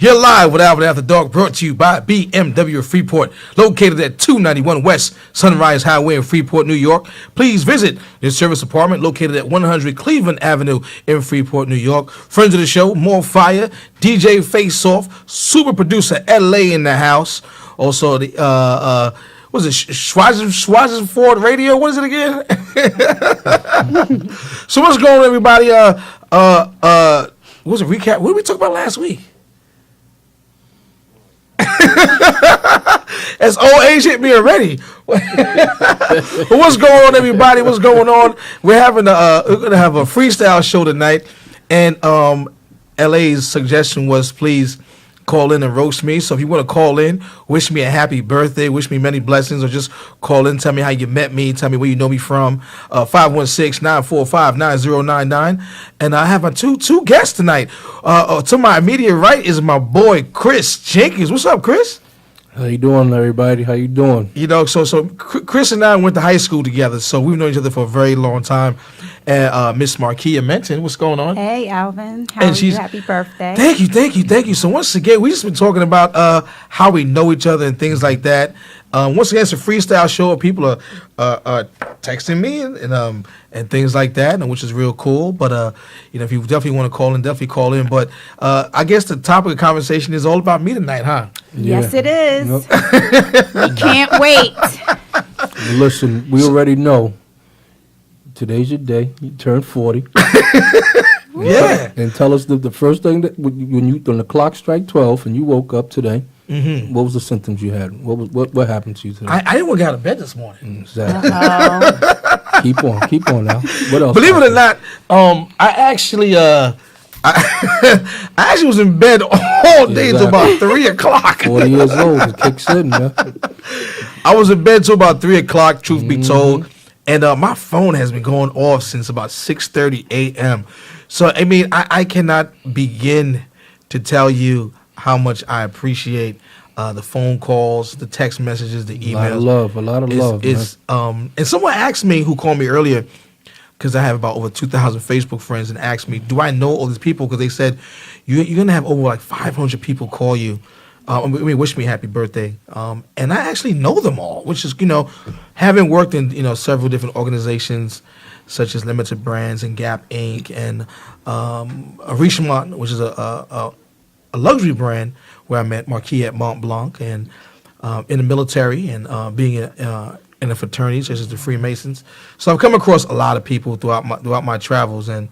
You're live with Alvin After Dark, brought to you by BMW of Freeport, located at 291 West Sunrise Highway in Freeport, New York. Please visit their service apartment located at 100 Cleveland Avenue in Freeport, New York. Friends of the show, More Fire, DJ Face Off, super producer LA in the house. Also, the what is it, Schwaz's Ford Radio? What is it again? So what's going on, everybody? What was a recap? What did we talk about last week? As old age hit me already. But what's going on, everybody? What's going on? We're gonna have a freestyle show tonight, and LA's suggestion was please call in and roast me. So if you want to call in, wish me a happy birthday, wish me many blessings, or just call in, tell me how you met me, tell me where you know me from. 516-945-9099. And I have my two guests tonight. To my immediate right is my boy Chris Jenkins. What's up, Chris? How you doing, everybody? How you doing? You know, so Chris and I went to high school together, so we've known each other for a very long time. And Miss Marquia Menton, what's going on? Hey, Alvin. How are you? Happy birthday. Thank you. So once again, we just been talking about how we know each other and things like that. Once again, it's a freestyle show. People are texting me and things like that, and which is real cool. But if you definitely want to call in, definitely call in. But I guess the topic of conversation is all about me tonight, huh? Yeah. Yes, it is. Yep. We can't wait. Listen, we already know. Today's your day. You turned 40. Yeah. And tell us the first thing that when the clock struck 12 and you woke up today. Mm-hmm. What was the symptoms you had? What happened to you today? I didn't want to get out of bed this morning. Exactly. Keep on now. What else? Believe it or not, I actually was in bed all day until about 3 o'clock. 40 years old, it kicks in, man. I was in bed till about 3 o'clock, truth be told. And my phone has been going off since about 6:30 a.m. So, I mean, I cannot begin to tell you how much I appreciate the phone calls, the text messages, the emails. A lot of love. And someone asked me, who called me earlier, because I have about over 2,000 Facebook friends, and asked me, do I know all these people? Because they said, you're going to have over like 500 people call you. Wish me happy birthday. And I actually know them all, which is, having worked in, several different organizations, such as Limited Brands and Gap Inc. and Richemont, which is a luxury brand where I met Marquis at Mont Blanc, and in the military, and being in a fraternity such as the Freemasons. So I've come across a lot of people throughout my travels, and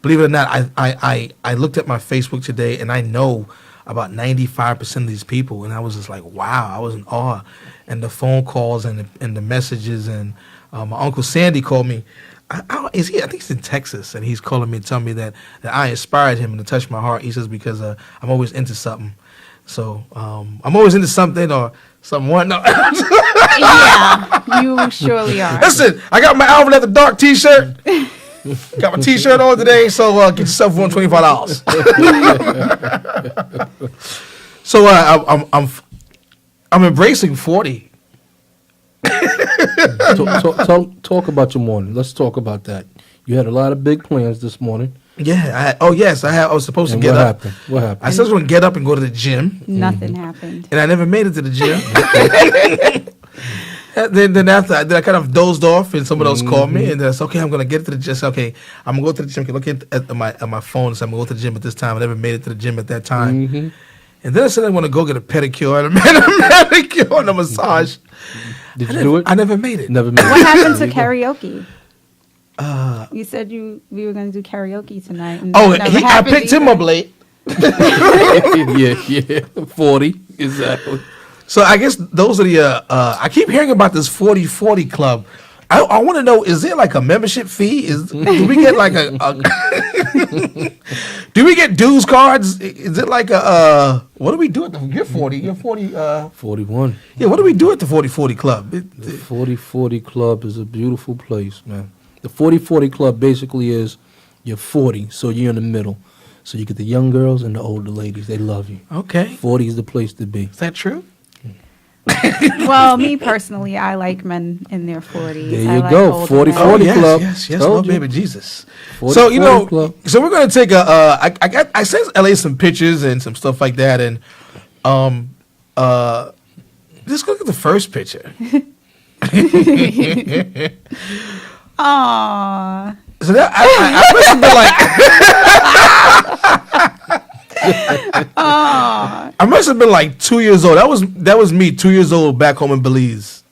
believe it or not, I looked at my Facebook today, and I know about 95% of these people, and I was just like, wow, I was in awe. And the phone calls and the messages, and my Uncle Sandy called me. I think he's in Texas, and he's calling me and telling me that I inspired him and to touch my heart. He says because I'm always into something. So I'm always into something or someone. No. Yeah, you surely are. Listen, I got my Alvin After Dark T-shirt. Got my T-shirt on today, so get yourself $125. So I'm embracing 40. Talk about your morning. Let's talk about that. You had a lot of big plans this morning. Yeah. I was supposed to get up. What happened? I said I was going to get up and go to the gym. Nothing happened. And I never made it to the gym. Then after I kind of dozed off, and someone else called me, and I said, okay, I'm going to get to the gym. I said, okay, I'm going to go to the gym. Look at my phone, so I'm going to go to the gym at this time. I never made it to the gym at that time. Mm-hmm. And then I said I want to go get a pedicure and a manicure and a massage. Did you do it? I never made it. What happened to karaoke? You said we were going to do karaoke tonight. I picked him up late. Yeah, 40, exactly. So I guess those are the. I keep hearing about this 40-40 club. I want to know: is there like a membership fee? Do we get like a do we get dues cards? Is it like a what do we do at the? You're 40. You're 40. 41. Yeah. What do we do at the 40-40 club? The 40-40 club is a beautiful place, man. The 40-40 club basically is you're 40, so you're in the middle. So you get the young girls and the older ladies. They love you. Okay. 40 is the place to be. Is that true? Well, me personally, I like men in their 40s. There I you like go, older 40, men. 40 yes, club. yes, Told Lord, you. baby Jesus. 40, So 40 club. so we're gonna take I sent LA some pictures and some stuff like that, and just look at the first picture. Aww. So that I must have been like, I must have been like 2 years old. That was me, 2 years old, back home in Belize.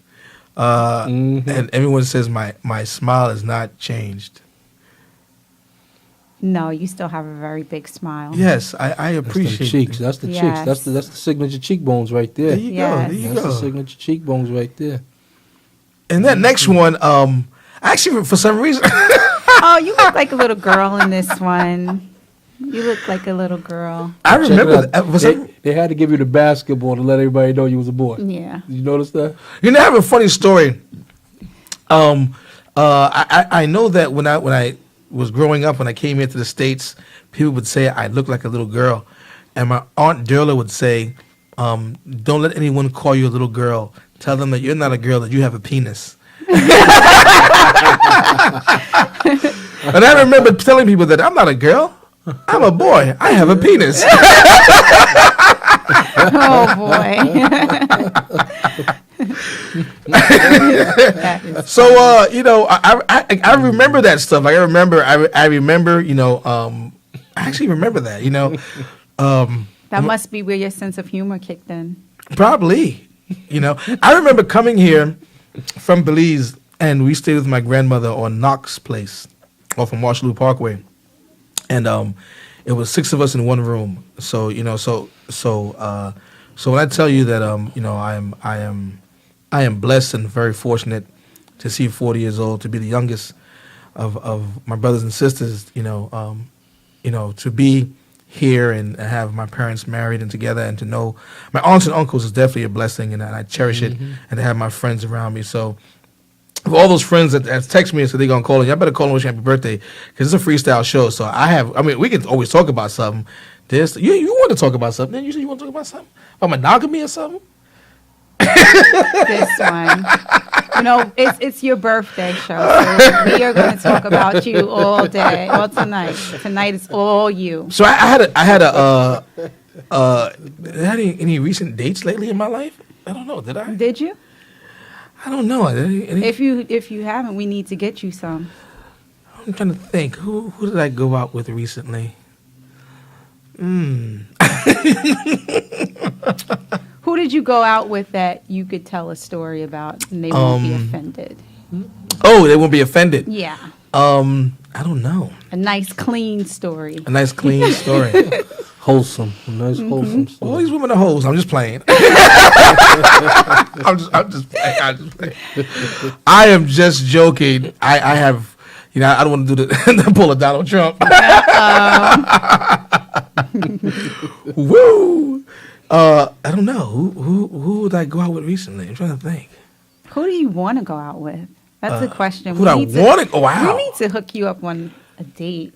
And everyone says my smile has not changed. No, you still have a very big smile. Yes, I That's the appreciate cheeks. it. That's the cheeks. Yes. That's the signature cheekbones right there. There you go. Yes. There you That's the go. signature cheekbones right there. And that next one, actually for some reason, Oh, you look like a little girl in this one. You look like a little girl. I Check it remember out. that. For some, They had to give you the basketball to let everybody know you was a boy. Yeah. Did you notice that? you know, I have a funny story. I know that when I was growing up, when I came here to the States, people would say I look like a little girl, and my aunt Derla would say, "Don't let anyone call you a little girl. Tell them that you're not a girl, that you have a penis." And I remember telling people that I'm not a girl, I'm a boy. I have a penis. Oh boy. That is So you know, I remember that stuff. Like, I remember, you know, I actually remember that, you know. that must be where your sense of humor kicked in. Probably, you know. I remember coming here from Belize, and we stayed with my grandmother on Knox Place off of Marshalloo Parkway, and it was 6 of us in one room. So, you know, so when I tell you that you know, I am blessed and very fortunate to see 40 years old, to be the youngest of my brothers and sisters, you know, to be here and have my parents married and together, and to know my aunts and uncles is definitely a blessing, and I cherish it, and to have my friends around me. So for all those friends that text me and said they're going to call in, I better call and wish you happy birthday, because it's a freestyle show. So I mean, we can always talk about something. You want to talk about something? Then you said you want to talk about something? About monogamy or something? This one. You know, it's your birthday show. So we are going to talk about you all day, all tonight. Tonight is all you. So I had any recent dates lately in my life? I don't know. Did I? Did you? I don't know. If you haven't, we need to get you some. I'm trying to think. Who did I go out with recently? Who did you go out with that you could tell a story about and they won't be offended? Oh, they won't be offended. Yeah. I don't know. A nice, clean story. A nice clean story. Wholesome. A nice wholesome All story. these women are hoes. I'm just playing. I'm just playing. I am just joking. I have, you know, I don't want to do the pull a Donald Trump. Woo. I don't know. Who would I go out with recently? I'm trying to think. Who do you want to go out with? That's the question. Who do I want to? Oh, wow. We need to hook you up on a date.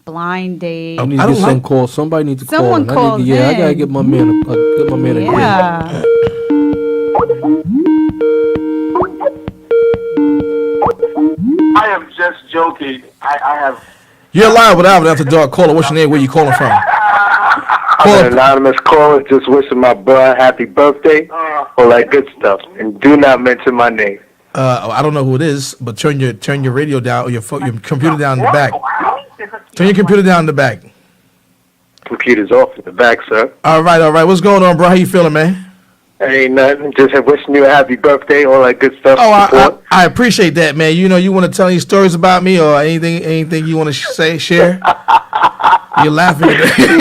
Blind date. I need I to don't get some like- calls. Somebody needs to Someone call. calls I gotta in. get my man. Get my man a drink. Yeah. I am just joking. I have. You're live with Alvin After Dark. Caller, what's your name? Where you calling from? I'm an anonymous caller just wishing my bud happy birthday, all that good stuff, and do not mention my name. I don't know who it is, but turn your radio down or your computer down in the back. Turn your computer down in the back. Computer's off in the back, sir. All right. What's going on, bro? How you feeling, man? Ain't nothing. Just wishing you a happy birthday, all that good stuff. Oh, support. I appreciate that, man. You know, you want to tell any stories about me or anything you want to share? You're laughing at me.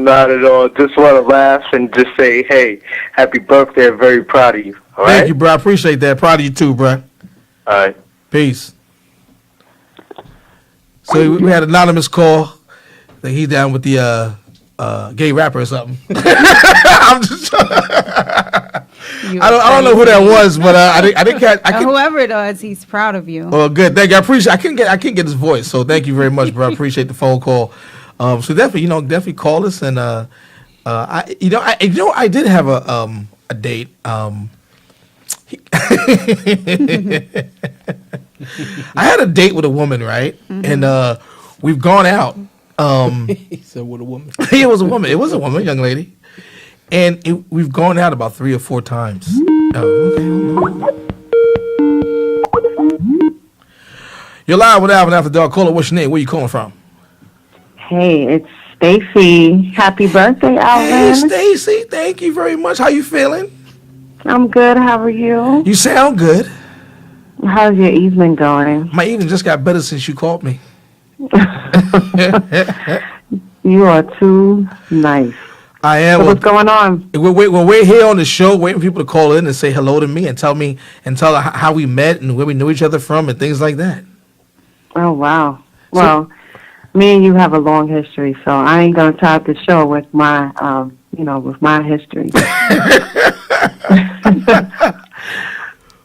Not at all. Just want to laugh and just say, hey, happy birthday. I'm very proud of you. All right? Thank you, bro. I appreciate that. Proud of you too, bro. All right. Peace. So we had an anonymous call. I think he's down with the gay rapper or something. I'm just. I don't know who that was, but I didn't catch. Whoever it was, he's proud of you. Well, good. Thank you. I appreciate. I couldn't get his voice, so thank you very much, bro. I appreciate the phone call. So definitely call us, and I did have a date. I had a date with a woman, right? And we've gone out. He said with a woman. It was a woman. It was a woman, young lady. And we've gone out about 3 or 4 times. Oh, okay. You're live with Alvin After Dark. Caller, what's your name? Where you calling from? Hey, it's Stacy. Happy birthday, Hey, Alvin. Stacy. Thank you very much. How you feeling? I'm good. How are you? You sound good. How's your evening going? My evening just got better since you called me. You are too nice. I am. So what's going on? We're here on the show waiting for people to call in and say hello to me and tell how we met and where we knew each other from and things like that. Oh, wow. Well, me and you have a long history, so I ain't going to start the show with my, with my history.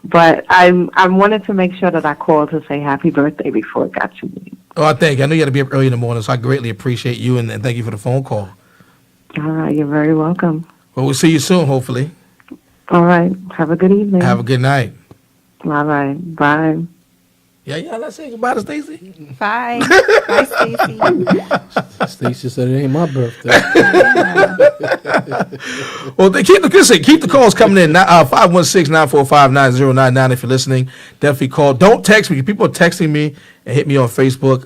But I wanted to make sure that I called to say happy birthday before it got too late. Oh, thank you. I know you had to be up early in the morning, so I greatly appreciate you and thank you for the phone call. All right, you're very welcome. Well, we'll see you soon, hopefully. All right, have a good evening. Have a good night. All right, bye. Yeah, let's say goodbye to Stacy. Bye. Bye, Stacy. Stacy said it ain't my birthday. Well, keep the calls coming in. 516-945-9099 if you're listening. Definitely call. Don't text me. People are texting me and hit me on Facebook.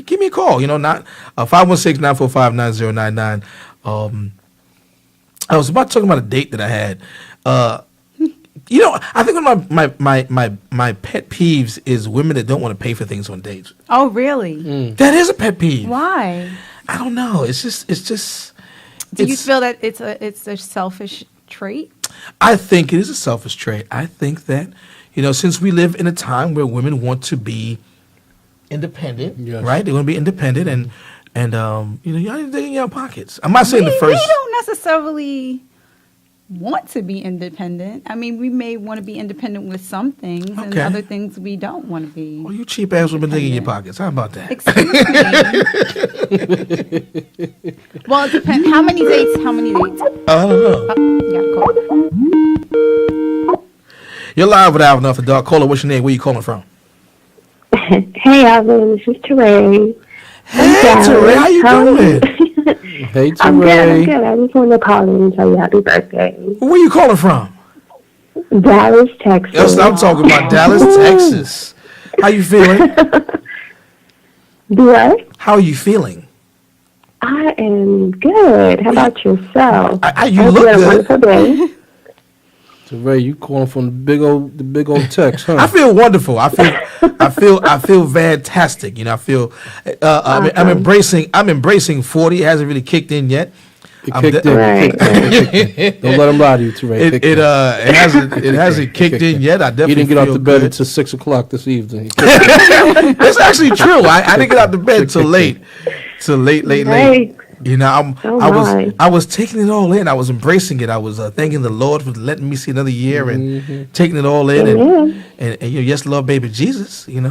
Give me a call. 516-945-9099. I was about talking about a date that I had. I think one of my pet peeves is women that don't want to pay for things on dates. Oh, really? That is a pet peeve. Why? I don't know. It's just. Do you feel that it's a selfish trait? I think it is a selfish trait. I think that, since we live in a time where women want to be independent, Yes. right? They want to be independent and y'all need to dig in your pockets. I'm not saying the first. We don't necessarily want to be independent. I mean, we may want to be independent with some things and Okay. other things we don't want to be. Well, you cheap ass women digging in your pockets. How about that? Excuse me. Well, it depends. How many dates? I don't know. You gotta call. You're live with Alvin After Dark. Caller, what's your name? Where you calling from? Hey, Alvin, this is Teray. Hey, Teray, how you doing? Hey, I'm good. Teray. I just want to call in and tell you happy birthday. Where you calling from? Dallas, Texas. That's what I'm talking about. Dallas, Texas. How you feeling? Do what? How are you feeling? I am good. How about yourself? You hope look you had a good. wonderful day. Teray, you calling from the big old text, huh? I feel wonderful. I feel fantastic. I feel I'm embracing 40. It hasn't really kicked in yet. It kicked in. Right. Don't let him lie to you, Teray. It hasn't kicked in yet. I definitely He didn't get out feel the bed good. until 6 o'clock this evening. That's actually true. I didn't get out the bed till late. Late. Right. I was taking it all in. I was embracing it. I was thanking the Lord for letting me see another year and taking it all in. And yes, Lord, baby Jesus. And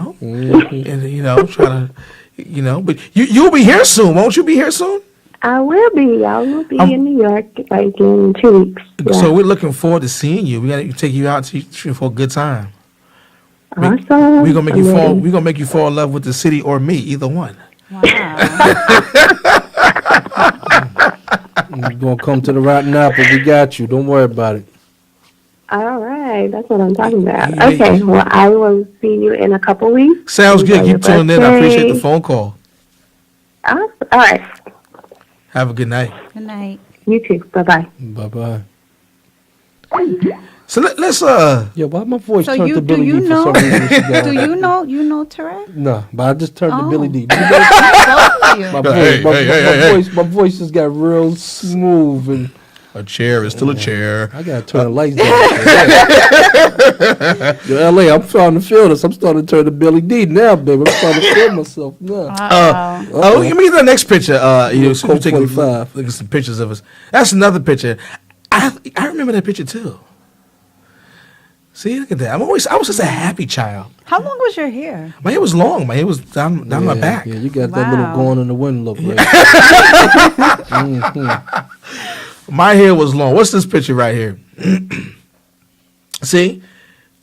trying to, but you'll be here soon, won't you? Be here soon. I will be. I will be in New York like in 2 weeks. Yeah. So we're looking forward to seeing you. We got to take you out for a good time. Awesome. We're gonna make you fall. We're gonna make you fall in love with the city or me, either one. Wow. You're going to come to the Rotten Apple. We got you. Don't worry about it. All right. That's what I'm talking about. Yeah. Okay. Well, I will see you in a couple weeks. Sounds good. Enjoy Keep your tuning in. I appreciate the birthday. phone call. All right. Have a good night. Good night. You too. Bye-bye. Bye-bye. So let's Yeah, why my voice So turned you to do Billy you D know? for some reason? She got- Do you know Tarek? No, but I just turned to Oh. Billy D. Both of you. My Hey, voice, hey. my voice just got real smooth, and a chair is still a chair. I gotta turn the lights down. Yo, LA, I'm starting to feel this. I'm starting to turn to Billy D now, baby. I'm starting to feel myself now. Oh, give me the next picture. So Colt you take a 45. look at some pictures of us. That's another picture. I remember that picture too. See, look at that. I was just a happy child. How long was your hair? My hair was long. My hair was down my back. Yeah, you got that little Wow. going in the wind look, right? My hair was long. What's this picture right here? See,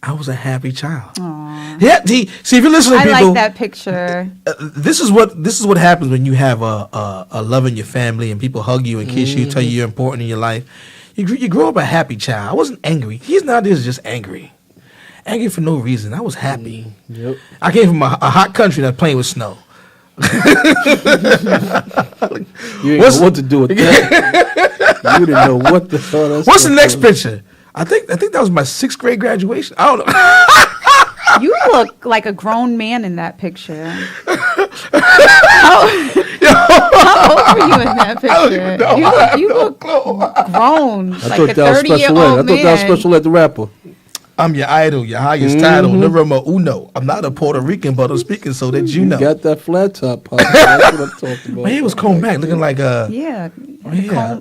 I was a happy child. Yeah, see, if you're listening, I people, like that picture. this is what happens when you have a love in your family and people hug you and kiss you, tell you you're important in your life. You grow up a happy child. I wasn't angry. He's nowadays just angry for no reason. I was happy. Yep. I came from a hot country that's playing with snow. You didn't know what to do with that. You didn't know what the hell that's. What's the next picture? I think that was my 6th grade graduation. I don't know. You look like a grown man in that picture. How old were you in that picture? You look grown, I like thought a that was 30-year-old special ed. I thought that was man. special ed the rapper. I'm your idol, your highest title, numero uno. I'm not a Puerto Rican, but I'm speaking so that you know. Got that flat top, Pop. That's what I'm talking about. My hair was combed back, looking like Yeah, yeah.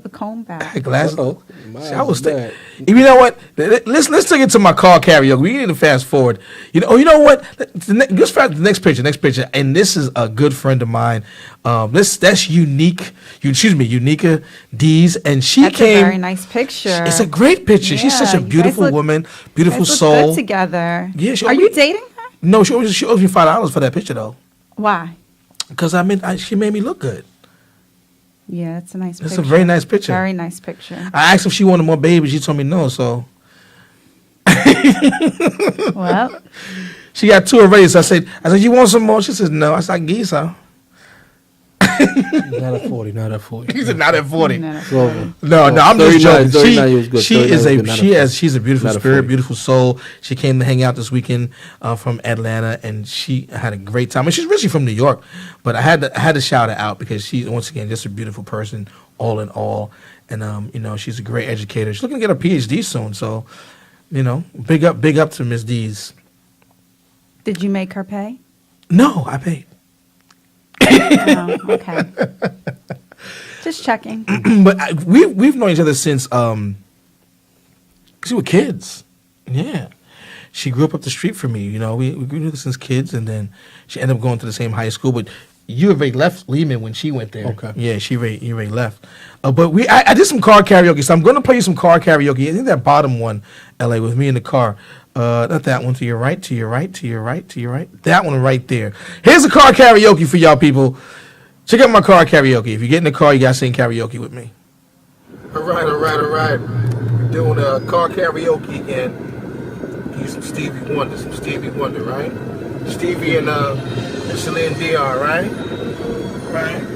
the comb back. I had glasses. Uh-oh. See, I was Mine's You know what? Let's take it to my car karaoke. We need to fast forward. You know what? Let's fast the next picture. And this is a good friend of mine. That's Unica Dees, and she That's came. a very nice picture. It's a great picture. She's such Yeah, a you beautiful guys look- woman, You beautiful guys look soul. good together. Yeah, she Are owes you me- dating her? No, she owes me $5 for that picture though, Why? because she made me look good. Yeah, it's a nice It's picture. a very nice picture. Very nice picture. I asked if she wanted more babies. She told me no, so Well, she got 2 already. So I said, you want some more? She says no. I said, I guess so. Not at 40. Not at 40. He said, not at 40. no, It's over. No, I'm just 39 joking. 39 years good. She 39 is years good, not a 40. she's a beautiful Not a spirit, 40. beautiful soul. She came to hang out this weekend from Atlanta, and she had a great time. And she's originally from New York, but I had to shout her out because she's once again just a beautiful person, all in all. And she's a great educator. She's looking to get her PhD soon, so big up to Miss Dees. did you make her pay? No, I paid. Oh, okay. Just checking. But we've known each other since we were kids. Yeah, she grew up the street from me. We grew together since kids, and then she ended up going to the same high school. But you already left Lehman when she went there. Okay. Yeah, you already left. But I did some car karaoke, so I'm going to play you some car karaoke. I think that bottom one, LA, with me in the car. Not that one. To your right. To your right. To your right. To your right. That one right there. Here's a car karaoke for y'all people. Check out my car karaoke. If you get in the car, you gotta sing karaoke with me. All right. We're doing a car karaoke again. Use some Stevie Wonder, right? Stevie and Celine Dion, right? Right.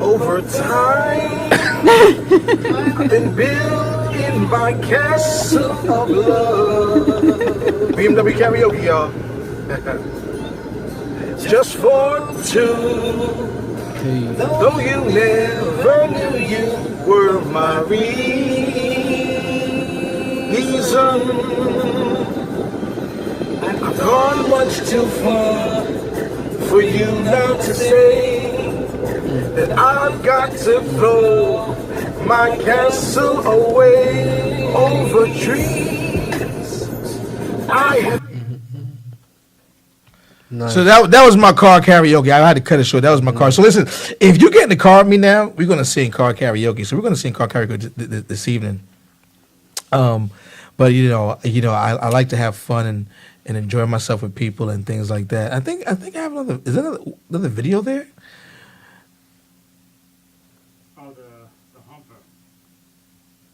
Over time, I've been building my castle of love. BMW karaoke, y'all. Just for 2. Hey. Though you never knew you were my reason, I've gone much too far for you now to say that I've got to throw my castle away over trees. I have. Nice. So that was my car karaoke. I had to cut it short. That was my car. So listen, if you get in the car with me now, we're gonna sing car karaoke. So we're gonna sing car karaoke this evening. But I like to have fun and enjoy myself with people and things like that. I think I have another. Is there another video there?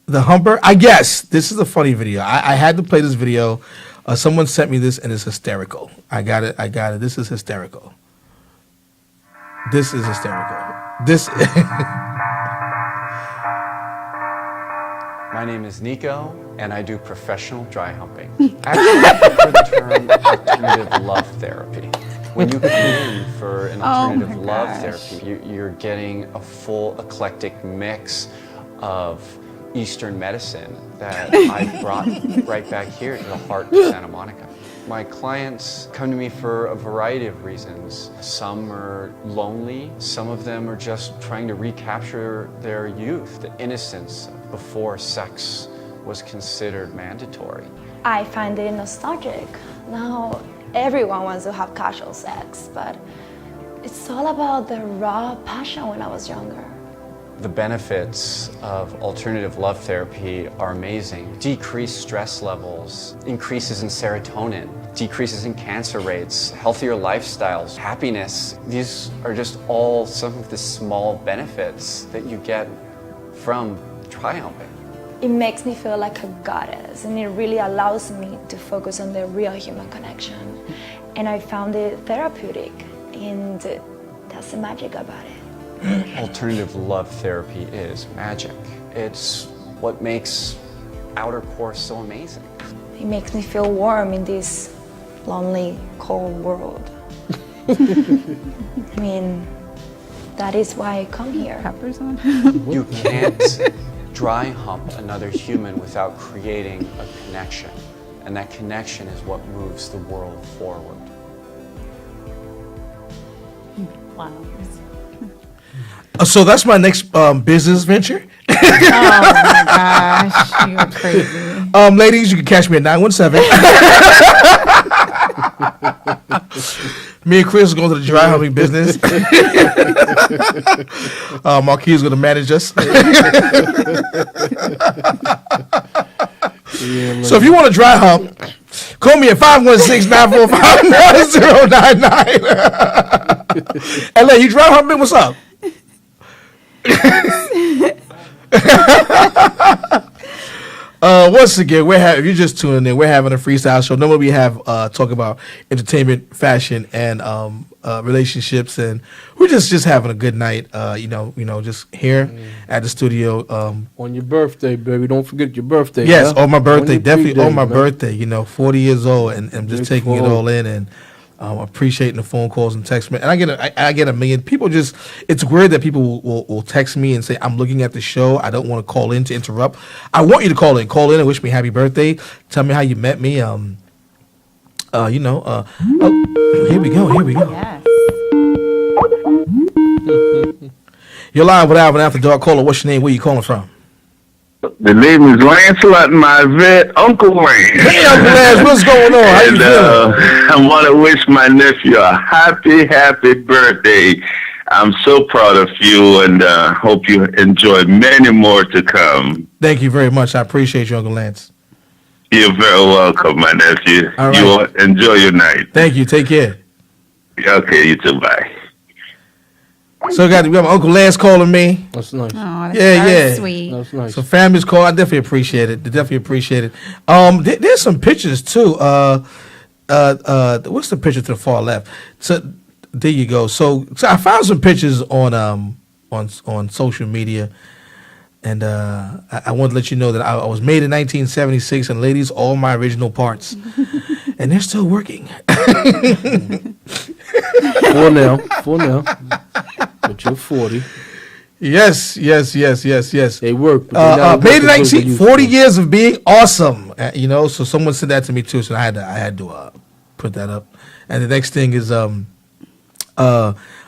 The Humper? I guess. This is a funny video. I had to play this video. Someone sent me this, and it's hysterical. I got it. This is hysterical. This is hysterical. My name is Nico, and I do professional dry humping. Actually, I prefer the term alternative love therapy. When you come in for an alternative love therapy, you're getting a full eclectic mix of Eastern medicine that I brought right back here to the heart of Santa Monica. My clients come to me for a variety of reasons. Some are lonely, some of them are just trying to recapture their youth, the innocence before sex was considered mandatory. I find it nostalgic. Now, everyone wants to have casual sex, but it's all about the raw passion when I was younger. The benefits of alternative love therapy are amazing. Decreased stress levels, increases in serotonin, decreases in cancer rates, healthier lifestyles, happiness. These are just all some of the small benefits that you get from dry humping. It makes me feel like a goddess, and it really allows me to focus on the real human connection. And I found it therapeutic, and that's the magic about it. Alternative love therapy is magic. It's what makes outer core so amazing. It makes me feel warm in this lonely, cold world. I mean, that is why I come here. Peppers on. You can't dry hump another human without creating a connection. And that connection is what moves the world forward. Wow. So that's my next business venture. Oh my gosh, you're crazy. Ladies, you can catch me at 917. Me and Chris are going to the dry humping business. Marquis is going to manage us. So if you want to dry hump, call me at 516-945-1099. LA, you dry humping? What's up? Once again, if you're just tuning in, we're having a freestyle show. Normally we have talk about entertainment, fashion, and relationships, and we're just having a good night. Just here at the studio. On your birthday, baby. Don't forget your birthday. Yes, yeah? on my birthday, your definitely birthday, on my man. birthday. 40 years old, and just Big taking it phone. all in, and appreciating the phone calls and text me. And I get a million people. It's weird that people will text me and say, I'm looking at the show, I don't want to call in to interrupt. I want you to call in and wish me happy birthday, tell me how you met me. Here we go. Yes. You're live with Alvin After Dark. Caller, what's your name? Where you calling from? The name is Lancelot, my vet, Uncle Lance. Hey, Uncle Lance, what's going on? How you And feeling? I want to wish my nephew a happy birthday. I'm so proud of you, and hope you enjoy many more to come. Thank you very much. I appreciate you, Uncle Lance. You're very welcome, my nephew. All right. You all enjoy your night. Thank you. Take care. Okay, you too. Bye. So we got Uncle Lance calling me. That's nice. Oh, that's Yeah, very yeah. sweet. That's nice. So family's call. I definitely appreciate it. There's some pictures too. What's the picture to the far left? So there you go. So I found some pictures on social media, and I want to let you know that I was made in 1976, and ladies, all my original parts, and they're still working. For now. But you're 40. Yes. They work. But Made in 40 years of being awesome. So someone said that to me too, so I had to put that up. And the next thing is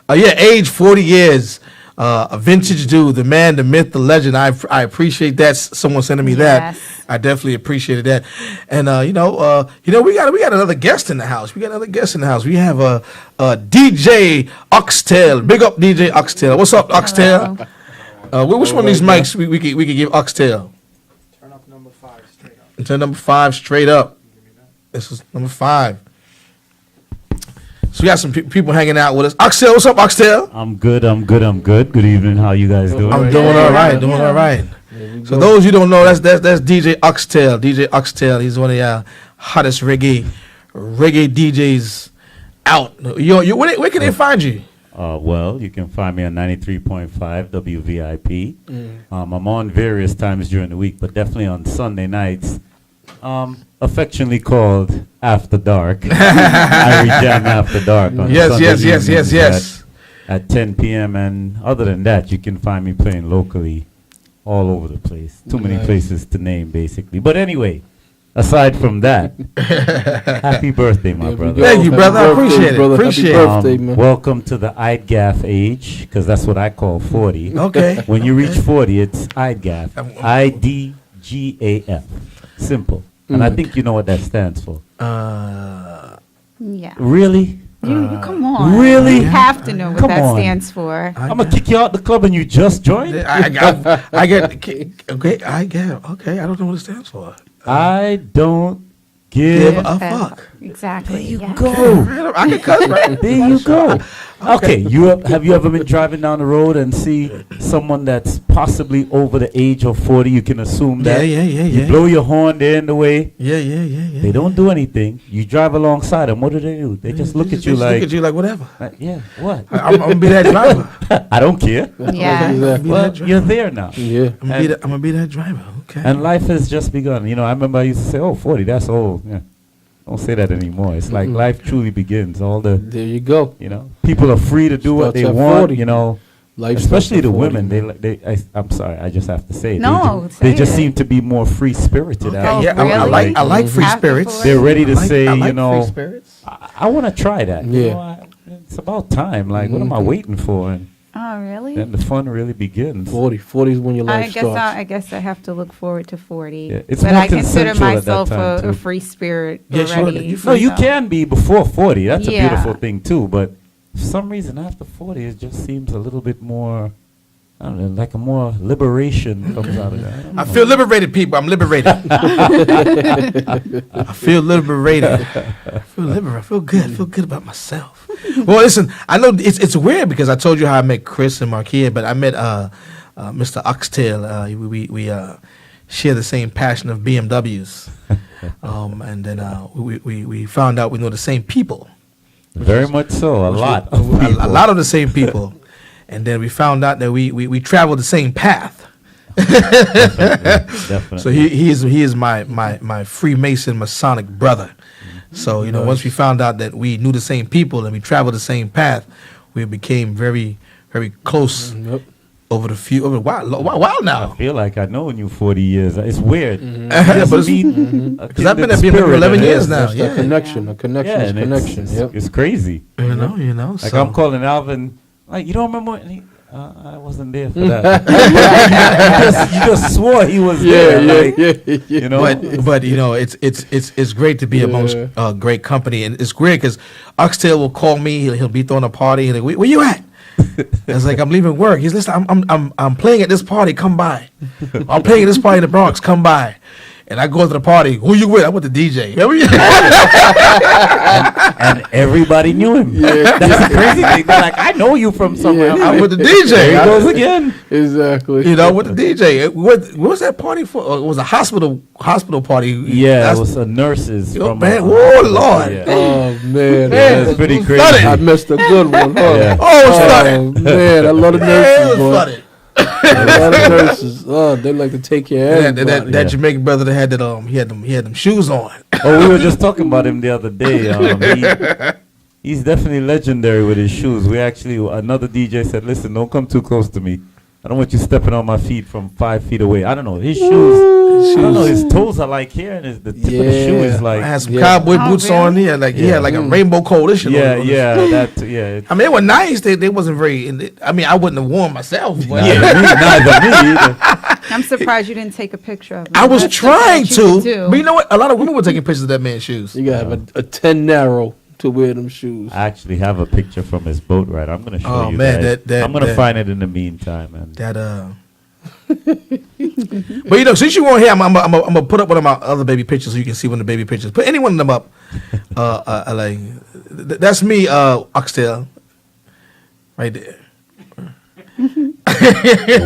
age 40 years. A vintage dude, the man, the myth, the legend. I appreciate that. Someone sending me that. Yes. I definitely appreciated that. And we got another guest in the house. We have DJ Oxtail. Big up DJ Oxtail. What's up, Oxtail? Which one of these mics we could give Oxtail? Turn up number 5 straight up. Turn number 5 straight up. This is number 5. So we got some people hanging out with us. Oxtail, what's up, Oxtail? I'm good. Good evening. How you guys doing? I'm doing all right. So those you don't know, that's DJ Oxtail. DJ Oxtail, he's one of the hottest reggae DJs out. Where can they find you? Well, you can find me on 93.5 WVIP. I'm on various times during the week, but definitely on Sunday nights. Affectionately called After Dark. Irish Jam After Dark. On Sunday evenings At 10 p.m. And other than that, you can find me playing locally all over the place. Too many places to name, basically. But anyway, aside from that, happy birthday, my brother. Thank you, brother. I appreciate it. Appreciate it. Birthday, man. Welcome to the IDGAF age, because that's what I call 40. Okay. When you reach 40, it's IDGAF. IDGAF. Simple. And I think you know what that stands for. Yeah. Really? You come on. Really? You have to know what Come that on. stands for. I'm gonna kick you out the club and you just joined? I get okay. I get okay. I don't know what it stands for. I don't give a fuck. Exactly. There you yeah. go. I can cuss, right? There you go. Okay, have you ever been driving down the road and see someone that's possibly over the age of 40? You can assume that. Yeah. You blow your horn, they're in the way. Yeah. They don't do anything. You drive alongside them. What do? They just look at you like. Look at you like whatever. Yeah, what? I'm gonna be that driver. I don't care. Yeah. Well, you're there now. Yeah. I'm gonna be that driver. Okay. And life has just begun. You know, I remember I used to say, "Oh, 40, that's old." Yeah. Don't say that anymore. It's like life truly begins. There you go. You know, people are free to do what Starts they at want. 40. You know, Life especially starts the at 40, women. man. I'm sorry, I just have to say it. No, they say just it. seem to be more free spirited. Oh, yeah, really? I like free After spirits. 40? They're ready to say, I like you know, free spirits. I want to try that. You Yeah. know, it's about time. Like, what am I waiting for? And Oh, really? then the fun really begins. 40 is when your life starts. I guess I have to look forward to 40. Yeah, it's but more I consider consensual at that myself time, a too. free spirit Yeah, sure. already. No, you so- can be before 40. That's a Yeah. beautiful thing too. But for some reason, after 40, it just seems a little bit more. I don't know, like a more liberation comes out of that. I feel liberated, people. I'm liberated. I feel liberated. I feel liberated. I feel good. I feel good about myself. Well, listen, I know it's weird because I told you how I met Chris and Marquia, but I met Mr. Oxtail. We share the same passion of BMWs, and then we found out we know the same people. Very much so. A lot. Of a people. lot of the same people, and then we found out that we travel the same path. Definitely. So he is my Freemason Masonic brother. So you know, once we found out that we knew the same people and we traveled the same path, we became very close Yep. over a while now. I feel like I know you 40 years. It's weird. But it's- Because I've been at BMW 11 years now. That's Yeah, a connection. A connection is and connection. It's, Yep. it's crazy. you know. Like So. I'm calling Alvin. Like, you don't remember? And I wasn't there for that. you just swore he was there. Like, you know. But you know, it's great to be amongst great company, and it's great because Oxtail will call me. He'll be throwing a party. And like, where you at? It's like I'm leaving work. He's listen. I'm playing at this party. Come by. I'm playing at this party in the Bronx. Come by. And I go to the party. Who you with? I'm with the DJ. and everybody knew him. Yeah. That's the crazy thing. They're like, I know you from somewhere. Yeah. I'm with the DJ. There he goes again. Exactly. You know, with the DJ. What was that party for? It was a hospital party. Yeah, That's- it was a nurses. Yo, from, man, oh, Lord. Yeah. Oh man, Yeah, it's pretty crazy. flooded. I missed a good one. Huh? Yeah. Oh, it's flooded. Oh man, I love the Yeah, it nurses, was boy. flooded. I love the nurses. Oh, they like to take care of everybody. That Jamaican brother that had that he had them shoes on. Oh, we were just talking about him the other day. He's definitely legendary with his shoes. Another DJ said, listen, don't come too close to me. I don't want you stepping on my feet from 5 feet away. I don't know. His shoes, I don't know, his toes are like here, and the tip of the shoe is I like. had some Yeah. cowboy Oh, boots really? on. He had like a rainbow coalition. Yeah, on. yeah. I mean, they were nice. They wasn't very. I mean, I wouldn't have worn myself. But Neither me either. I'm surprised you didn't take a picture of him. I was That's something trying that you could to. do. But you know what? A lot of women were taking pictures of that man's shoes. You gotta have a 10 narrow to wear them shoes. I actually have a picture from his boat ride. I'm gonna show Oh, you man, guys. I'm gonna that- find it in the meantime, man. But you know, since you weren't here, I'm gonna put up one of my other baby pictures so you can see one of the baby pictures. Put any one of them up. Like that's me, Oxtail, right there.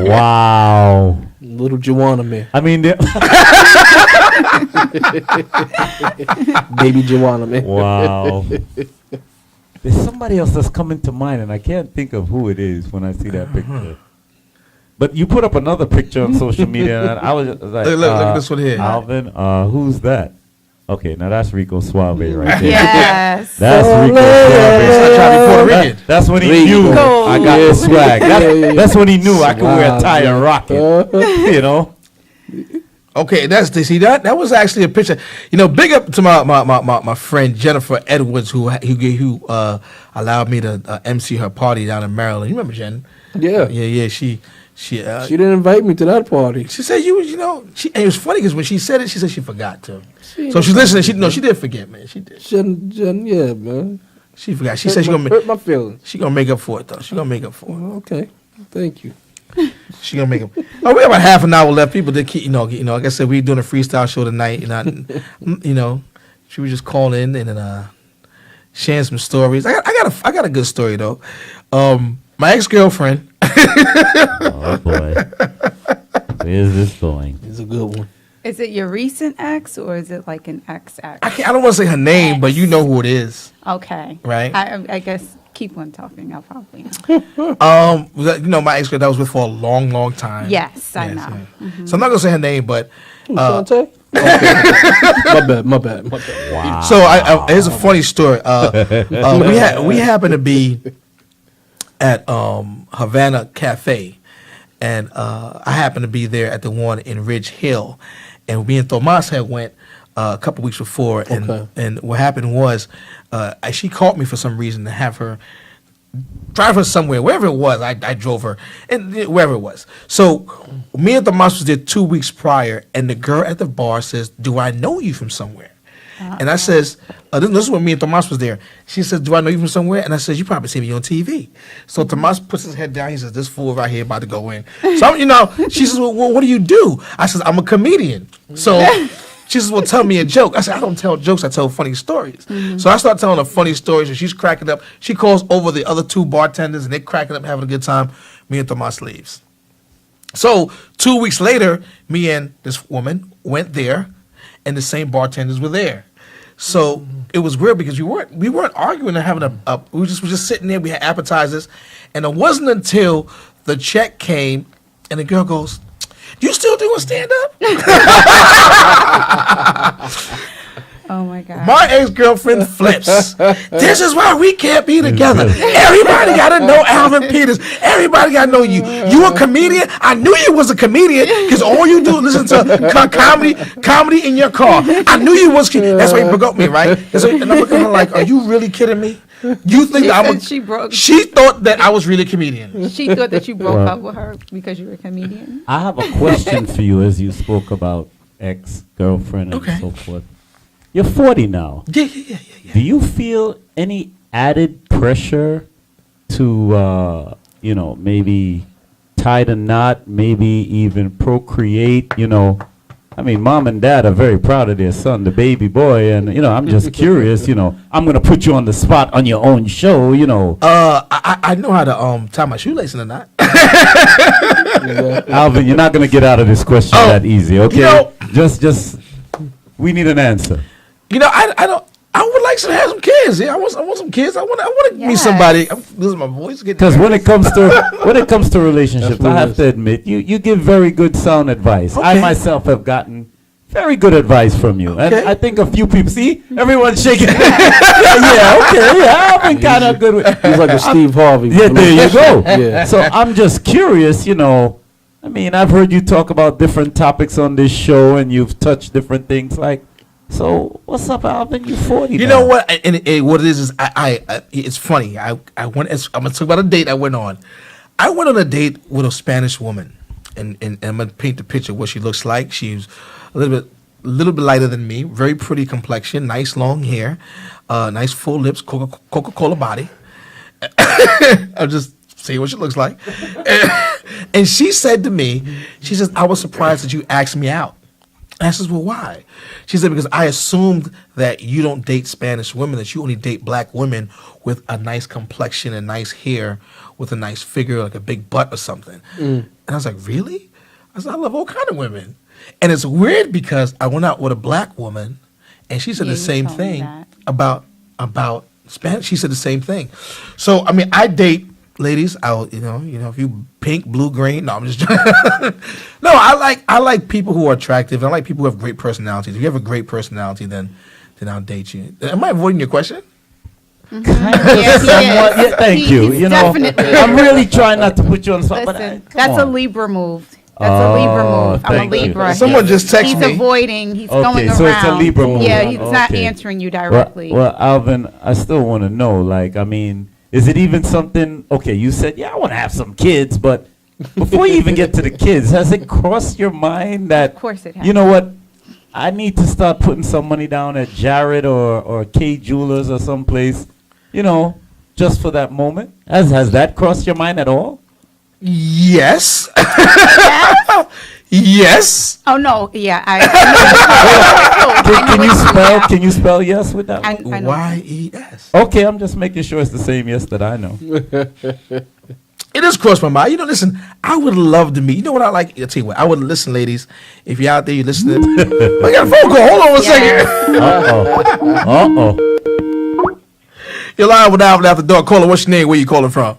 Wow. Little Joanna man. I mean, Baby Joanna man. wow. There's somebody else that's coming to mind, and I can't think of who it is when I see that picture. But you put up another picture on social media, and I was like, Look at this one here. Alvin, who's that? Okay, now that's Rico Suave right there. Yes. That's Rico Stop trying to be Puerto Suave. Rican. That's when he Rico. knew I got the swag. That's when he knew I could wear a Suave. tie and rock it. You know? Okay, that was actually a picture. You know, big up to my friend Jennifer Edwards who allowed me to MC her party down in Maryland. You remember Jen? Yeah. Yeah. She She didn't invite me to that party. She said you know. And it was funny because when she said it, she said she forgot to. So she's listening. She did forget, man. She did. Yeah, man. She forgot. She said she gonna hurt my feelings. She gonna make up for it though. She gonna make up for it. Okay, thank you. She gonna make up. Oh, we have about half an hour left. People did keep, like I said, we doing a freestyle show tonight. She was just calling in and sharing some stories. I got a good story though. My ex-girlfriend. Oh boy, where's this going? It's a good one. Is it your recent ex or is it like an ex-ex? I don't want to say her name, but you know who it is. Okay. Right? I guess keep on talking. I'll probably know. My ex-girl that I was with for a long, long time. Yes, I know. Yeah. Mhm. So I'm not gonna say her name, but Shante? My bad. Wow. So here's a funny story. We happened to be at Havana Cafe, and I happened to be there at the one in Ridge Hill, and me and Tomas had went a couple weeks before, and what happened was she called me for some reason to have her drive her somewhere, wherever it was. I drove her, and wherever it was. So me and Tomas was there 2 weeks prior, and the girl at the bar says, "Do I know you from somewhere?" And I says, this is when me and Tomas was there. She says, "Do I know you from somewhere?" And I says, "You probably see me on TV." So Tomas puts his head down. He says, "This fool right here about to go in." So, she says, "Well, what do you do?" I says, "I'm a comedian." So she says, "Well, tell me a joke." I said, "I don't tell jokes. I tell funny stories." So I start telling her funny stories, and she's cracking up. She calls over the other two bartenders, and they're cracking up, having a good time. Me and Tomas leaves. So 2 weeks later, me and this woman went there, and the same bartenders were there. So it was weird because we weren't arguing and having we were just sitting there. We had appetizers, and it wasn't until the check came, and the girl goes, "You still doing stand up?" Oh my God. My ex-girlfriend flips. This is why we can't be together. Everybody got to know Alvin Peters. Everybody got to know you. You a comedian? I knew you was a comedian because all you do is listen to comedy in your car. I knew you was. That's why you broke up with me, right? And I'm looking at her like, "Are you really kidding me? You think that She thought that I was really a comedian. She thought that you broke up with her because you were a comedian. I have a question for you as you spoke about ex-girlfriend and so forth. You're 40 now. Yeah. Do you feel any added pressure to, maybe tie the knot, maybe even procreate? I mean, mom and dad are very proud of their son, the baby boy, and I'm just curious. I'm gonna put you on the spot on your own show. I know how to tie my shoelace in a knot. Alvin, you're not gonna get out of this question that easy, okay? Just we need an answer. I would like to have some kids. Yeah, I want some kids. I want to meet somebody. This is my voice. Because when it comes to relationships, I have to admit, you give very good sound advice. I myself have gotten very good advice from you, and I think a few people. See, everyone's shaking. I've been kind of good with. He's like a Steve Harvey. Yeah, there you go. Yeah. So I'm just curious. I mean, I've heard you talk about different topics on this show, and you've touched different things like. So what's up, Alvin? You're 40. You know what? And what it is I it's funny. I went. I'm gonna talk about a date I went on. I went on a date with a Spanish woman, and I'm gonna paint the picture of what she looks like. She's a little bit lighter than me, very pretty complexion, nice long hair, nice full lips, Coca-Cola body. I'll just say what she looks like. And she said to me, she says, "I was surprised that you asked me out." I says, "Well, why?" She said, "Because I assumed that you don't date Spanish women, that you only date black women with a nice complexion and nice hair, with a nice figure, like a big butt or something." And I was like, "Really?" I said, "I love all kind of women." And it's weird because I went out with a black woman, and she said the same thing about Spanish. She said the same thing. So, I mean, I date ladies. If you pink, blue, green. No, I'm just No, I like people who are attractive. I like people who have great personalities. If you have a great personality, then I'll date you. Am I avoiding your question? Kind of, somewhat. Yeah, thank you. Definitely. I'm really trying not to put you on the spot. Listen, that's a Libra move. That's a Libra move. I'm a Libra. Someone just texted me. He's avoiding. He's going around. So it's a Libra move. Yeah, he's not answering you directly. Well, Alvin, I still want to know. Is it even something? Okay, you said, I want to have some kids, but before you even get to the kids, has it crossed your mind that, Of course it has. you know what, I need to start putting some money down at Jared or K Jewelers or someplace, you know, just for that moment? Has that crossed your mind at all? Yes. Yes? Yes. Oh, no, yeah. Can you spell yes with that one? I know. Y-E-S. Okay, I'm just making sure it's the same yes that I know. It has crossed my mind. You know, listen, I would love to meet. You know what I like? I'll tell you what. I would listen, ladies. If you're out there, you're listening. I got a phone call. Hold on a second. Uh-oh. You're live with Alvin after dark. Caller, what's your name? Where you calling from?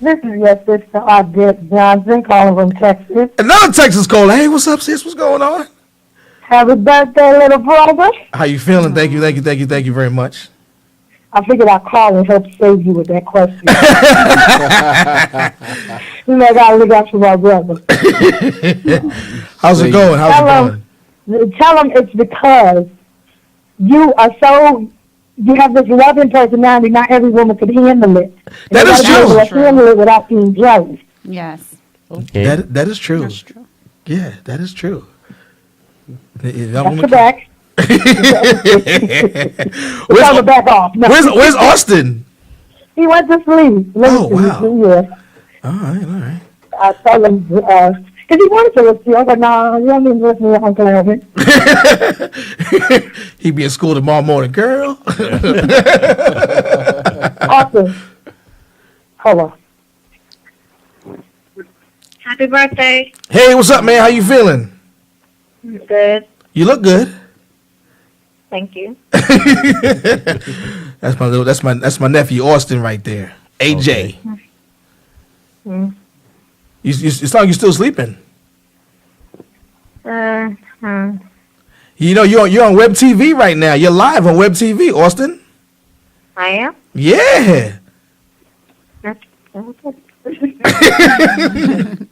This is your sister, Odette Johnson, calling from Texas. Another Texas caller. Hey, what's up, sis? What's going on? Happy birthday, little brother. How you feeling? Thank you very much. I figured I'd call and help save you with that question. You know, I gotta look out for my brother. How's it going? Tell him it's because you are you have this loving personality, not every woman could handle it. That is true. True. Handle it without being jealous. Yes. Okay. That is true. That's true. Yeah, that is true. That's the back. Where's, the back off. No. where's Austin? He went to sleep. Oh, wow. Yeah. All right. I told him, because he wanted to listen to you. I was like, no, you don't need to listen to Uncle Alvin. He be in school tomorrow morning, girl. Austin. Hello. Happy birthday. Hey, what's up, man? How you feeling? Good. You look good. Thank you. That's my nephew Austin right there. AJ. Okay. Mm. You sound like you're still sleeping. You know you're on Web TV right now. You're live on Web TV, Austin. I am? Yeah. That's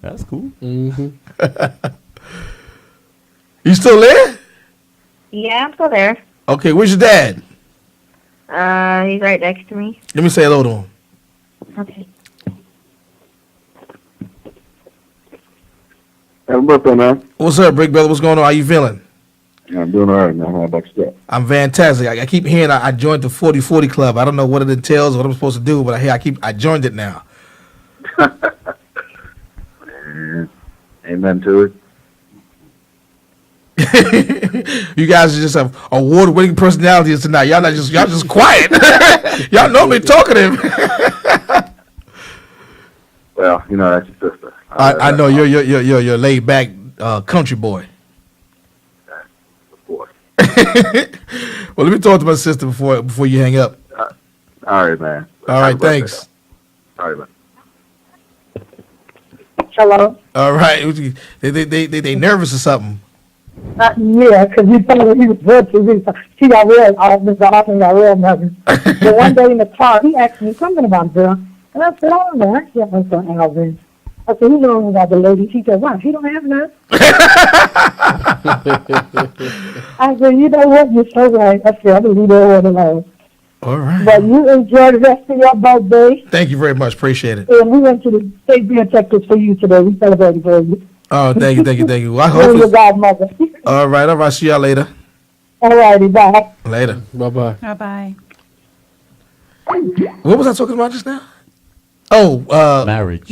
That's cool. Mm-hmm. You still there? Yeah, I'm still there. Okay, where's your dad? He's right next to me. Let me say hello to him. Okay. Happy birthday, man. What's up, Brick Brother? What's going on? How you feeling? Yeah, I'm doing all right, man. How about yourself? I'm fantastic. I keep hearing I joined the 40/40 club. I don't know what it entails or what I'm supposed to do, but I joined it now. Amen to it. You guys are just have award-winning personalities tonight. Y'all just quiet. Y'all know me talkative. Well, you know that's your sister. I know you're laid back country boy. Of course. Well, let me talk to my sister before you hang up. All right, man. All right, thanks. All right, man. Hello? All right, they nervous or something? Yeah, because you told her he was good to me. She got real, Mr. Austin got real nervous. But one day in the car, he asked me something about girl. And I said, oh, no, I can't answer Alvin. I said, you know about the lady. She said, why? She don't have none. I said, you know what? You're so right. I said, I'm going to leave that one alone. All right. But you enjoy the rest of your birthday. Thank you very much. Appreciate it. And we went to the State Beer Texas for you today. We celebrated for you. Oh, thank you. Well, I You're your hope godmother. all right. See y'all later. All righty, bye. Later. Bye-bye. Bye-bye. What was I talking about just now? Oh, marriage.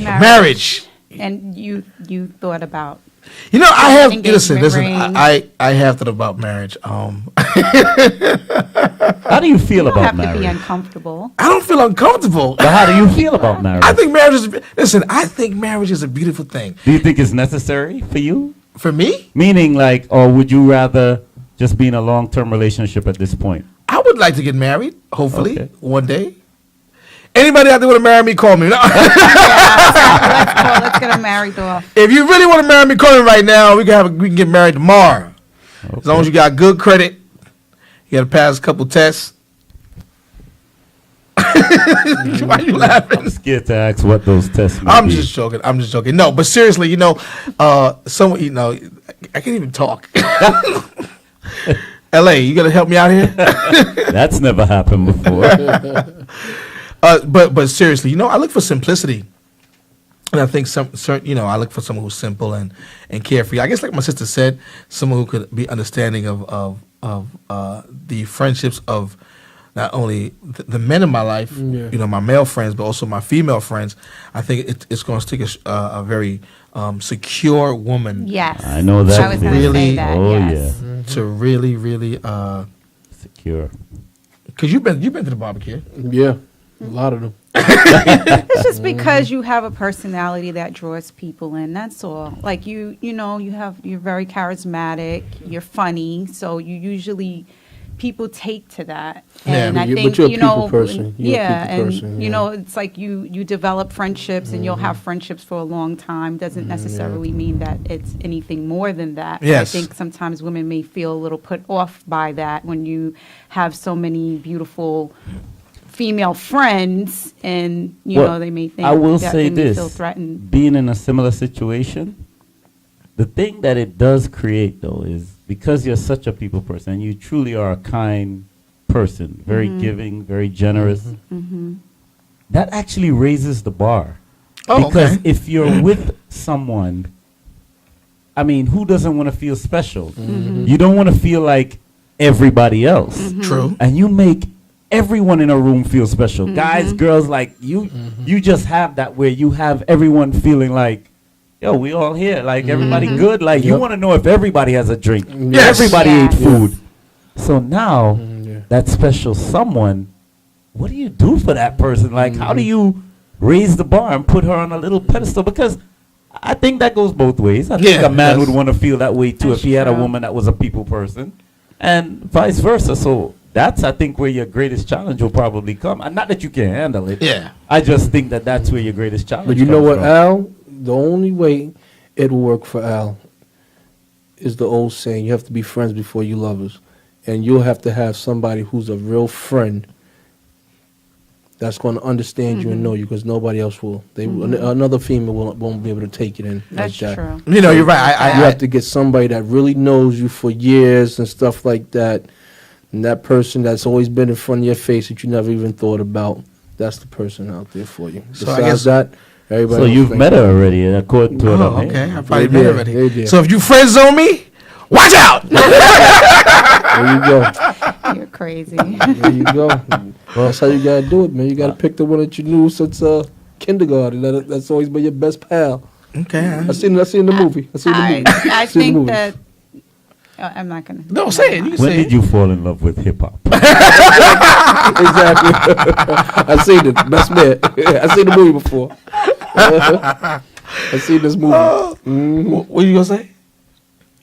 And you thought about. You know, I have engagement listen. ring. I have thought about marriage. How do you feel You don't about have to marriage? be uncomfortable. I don't feel uncomfortable. But how do you feel about marriage? I think marriage is. Listen, I think marriage is a beautiful thing. Do you think it's necessary for you? For me, Meaning, like, or would you rather just be in a long-term relationship at this point? I would like to get married. Hopefully, Okay. one day. Anybody out there want to marry me? Call me. No. Let's get them married off. If you really want to marry me, call me right now. We can get married tomorrow. Okay. As long as you got good credit, you got to pass a couple tests. Why are you laughing? I'm scared to ask what those tests may I'm be. just joking. No, but seriously, I can't even talk. LA, you gonna help me out here? That's never happened before. But seriously, I look for simplicity. And I think certain, I look for someone who's simple and carefree. I guess, like my sister said, someone who could be understanding of the friendships of not only the men in my life, my male friends, but also my female friends. I think it's going to take a very secure woman. Yes, I know that. I was going to say that. Oh yes. yeah. To really, really secure. Because you've been to the barbecue. Yeah, a lot of them. It's just because you have a personality that draws people in. That's all. Like you're very charismatic. You're funny, so you usually people take to that. And I think but you're a people person. It's like you develop friendships, and you'll have friendships for a long time. Doesn't necessarily mean that it's anything more than that. Yes. I think sometimes women may feel a little put off by that when you have so many beautiful female friends, and they may think I will that say they may this: feel threatened. being in a similar situation, the thing that it does create, though, is because you're such a people person and you truly are a kind person, very giving, very generous. That actually raises the bar. Because if you're with someone, I mean, who doesn't want to feel special? You don't want to feel like everybody else. True. And you make everyone in a room feel special. Guys, girls, like you just have that where you have everyone feeling like, yo, we all here, like everybody good. Like you want to know if everybody has a drink, everybody ate food. So now that special someone, what do you do for that person? Like how do you raise the bar and put her on a little pedestal? Because I think that goes both ways. I think a man would want to feel that way too if he had a woman that was a people person, and vice versa. So that's, I think, where your greatest challenge will probably come. And not that you can't handle it. Yeah. I just think that that's where your greatest challenge But you know comes what, from. Al? The only way it will work for Al is the old saying, you have to be friends before you lovers. And you'll have to have somebody who's a real friend that's going to understand you and know you, because nobody else will. Another female won't be able to take it in That's like that. true. You're right. You have to get somebody that really knows you for years and stuff like that. And that person that's always been in front of your face that you never even thought about, that's the person out there for you. So I Besides guess- that, everybody So else you've think- met her already, according to her. Okay. I probably Yeah, met yeah, already. yeah. So if you friend zone me, watch out. There you go. You're crazy. There you go. That's how you gotta do it, man. You gotta pick the one that you knew since kindergarten. That's always been your best pal. Okay. I seen the movie. I seen the movie. I Seen the think movie. that I'm not gonna. No, say it. You can When say did it. you fall in love with hip hop? Exactly. I seen it. Best man. I seen the movie before. I seen this movie. What are you gonna say?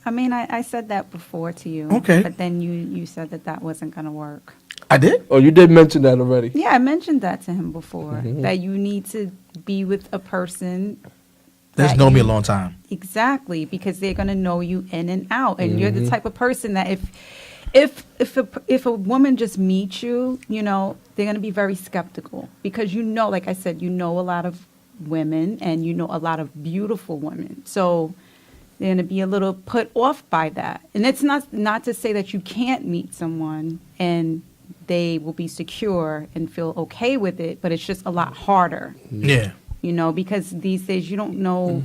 I mean, I said that before to you. Okay. But then you said that wasn't gonna work. I did. Oh, you did mention that already. Yeah, I mentioned that to him before. That you need to be with a person That's that known me a you- long time. Exactly, because they're gonna know you in and out, and you're the type of person that if a woman just meets you, they're gonna be very skeptical, because like I said, a lot of women, and a lot of beautiful women, so they're gonna be a little put off by that. And it's not to say that you can't meet someone and they will be secure and feel okay with it, but it's just a lot harder. Yeah. Because these days you don't know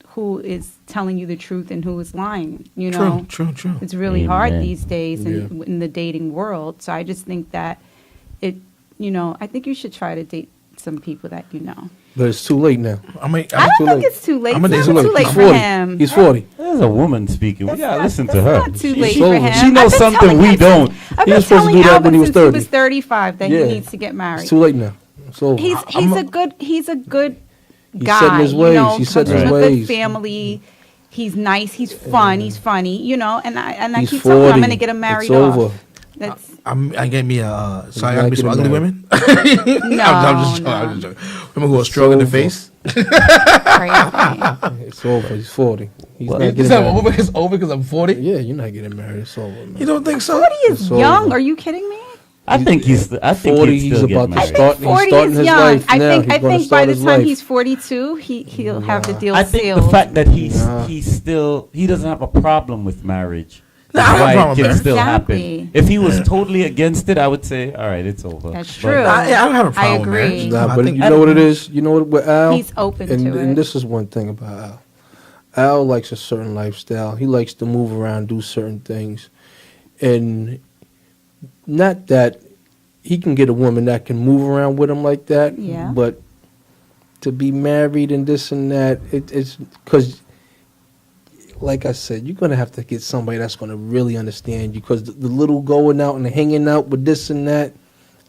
who is telling you the truth and who is lying. True. It's really hard Amen. these days in the dating world. So I just think that I think you should try to date some people that you know. But it's too late now. I don't think it's too late. I'm It's gonna not date too late He's for 40. him. He's 40. There's a woman speaking. We gotta listen to her. Not too She- late she- for she him. She knows I've been something telling we him don't. I've He been was supposed to telling do that Alvin when he was since he 30. was 35 that Yeah. he needs to get married. It's too late now. So He's a good He's guy. setting his ways. He's comes setting his from a ways. good family. He's nice. He's fun. He's funny. And I He's keep telling him I'm 40. going to get him married It's over. off. That's I get me a. Sorry, I not get some getting ugly married. women. No, I'm just joking. Women who are strong in the over. face. crazy. It's over. He's 40. He's Well, not Is getting that married. over? It's over because I'm 40. Yeah, you're not getting married. It's over, man. You don't think so? 40 is It's young. over. Are you kidding me? I think he's. I think 40, he'd he's still get about to married. start. He's 40 starting is his young. life I now. think He's I gonna think start by the his time life. he's 42, he'll have the deal I think sealed. the fact that Nah. he doesn't have a problem with marriage No, I don't have a why problem it can with that. still Exactly. happen. If he was totally against it, I would say, all right, it's over. That's But- true. I don't have a I problem with agree. marriage. Nah, I but think- you know what it is? You know what with Al? He's open and, to and it. this is one thing about Al. Al likes a certain lifestyle. He likes to move around, do certain things. And not that he can get a woman that can move around with him like that. Yeah. But to be married and this and that, it's because, like I said, you're going to have to get somebody that's going to really understand you, because the little going out and hanging out with this and that,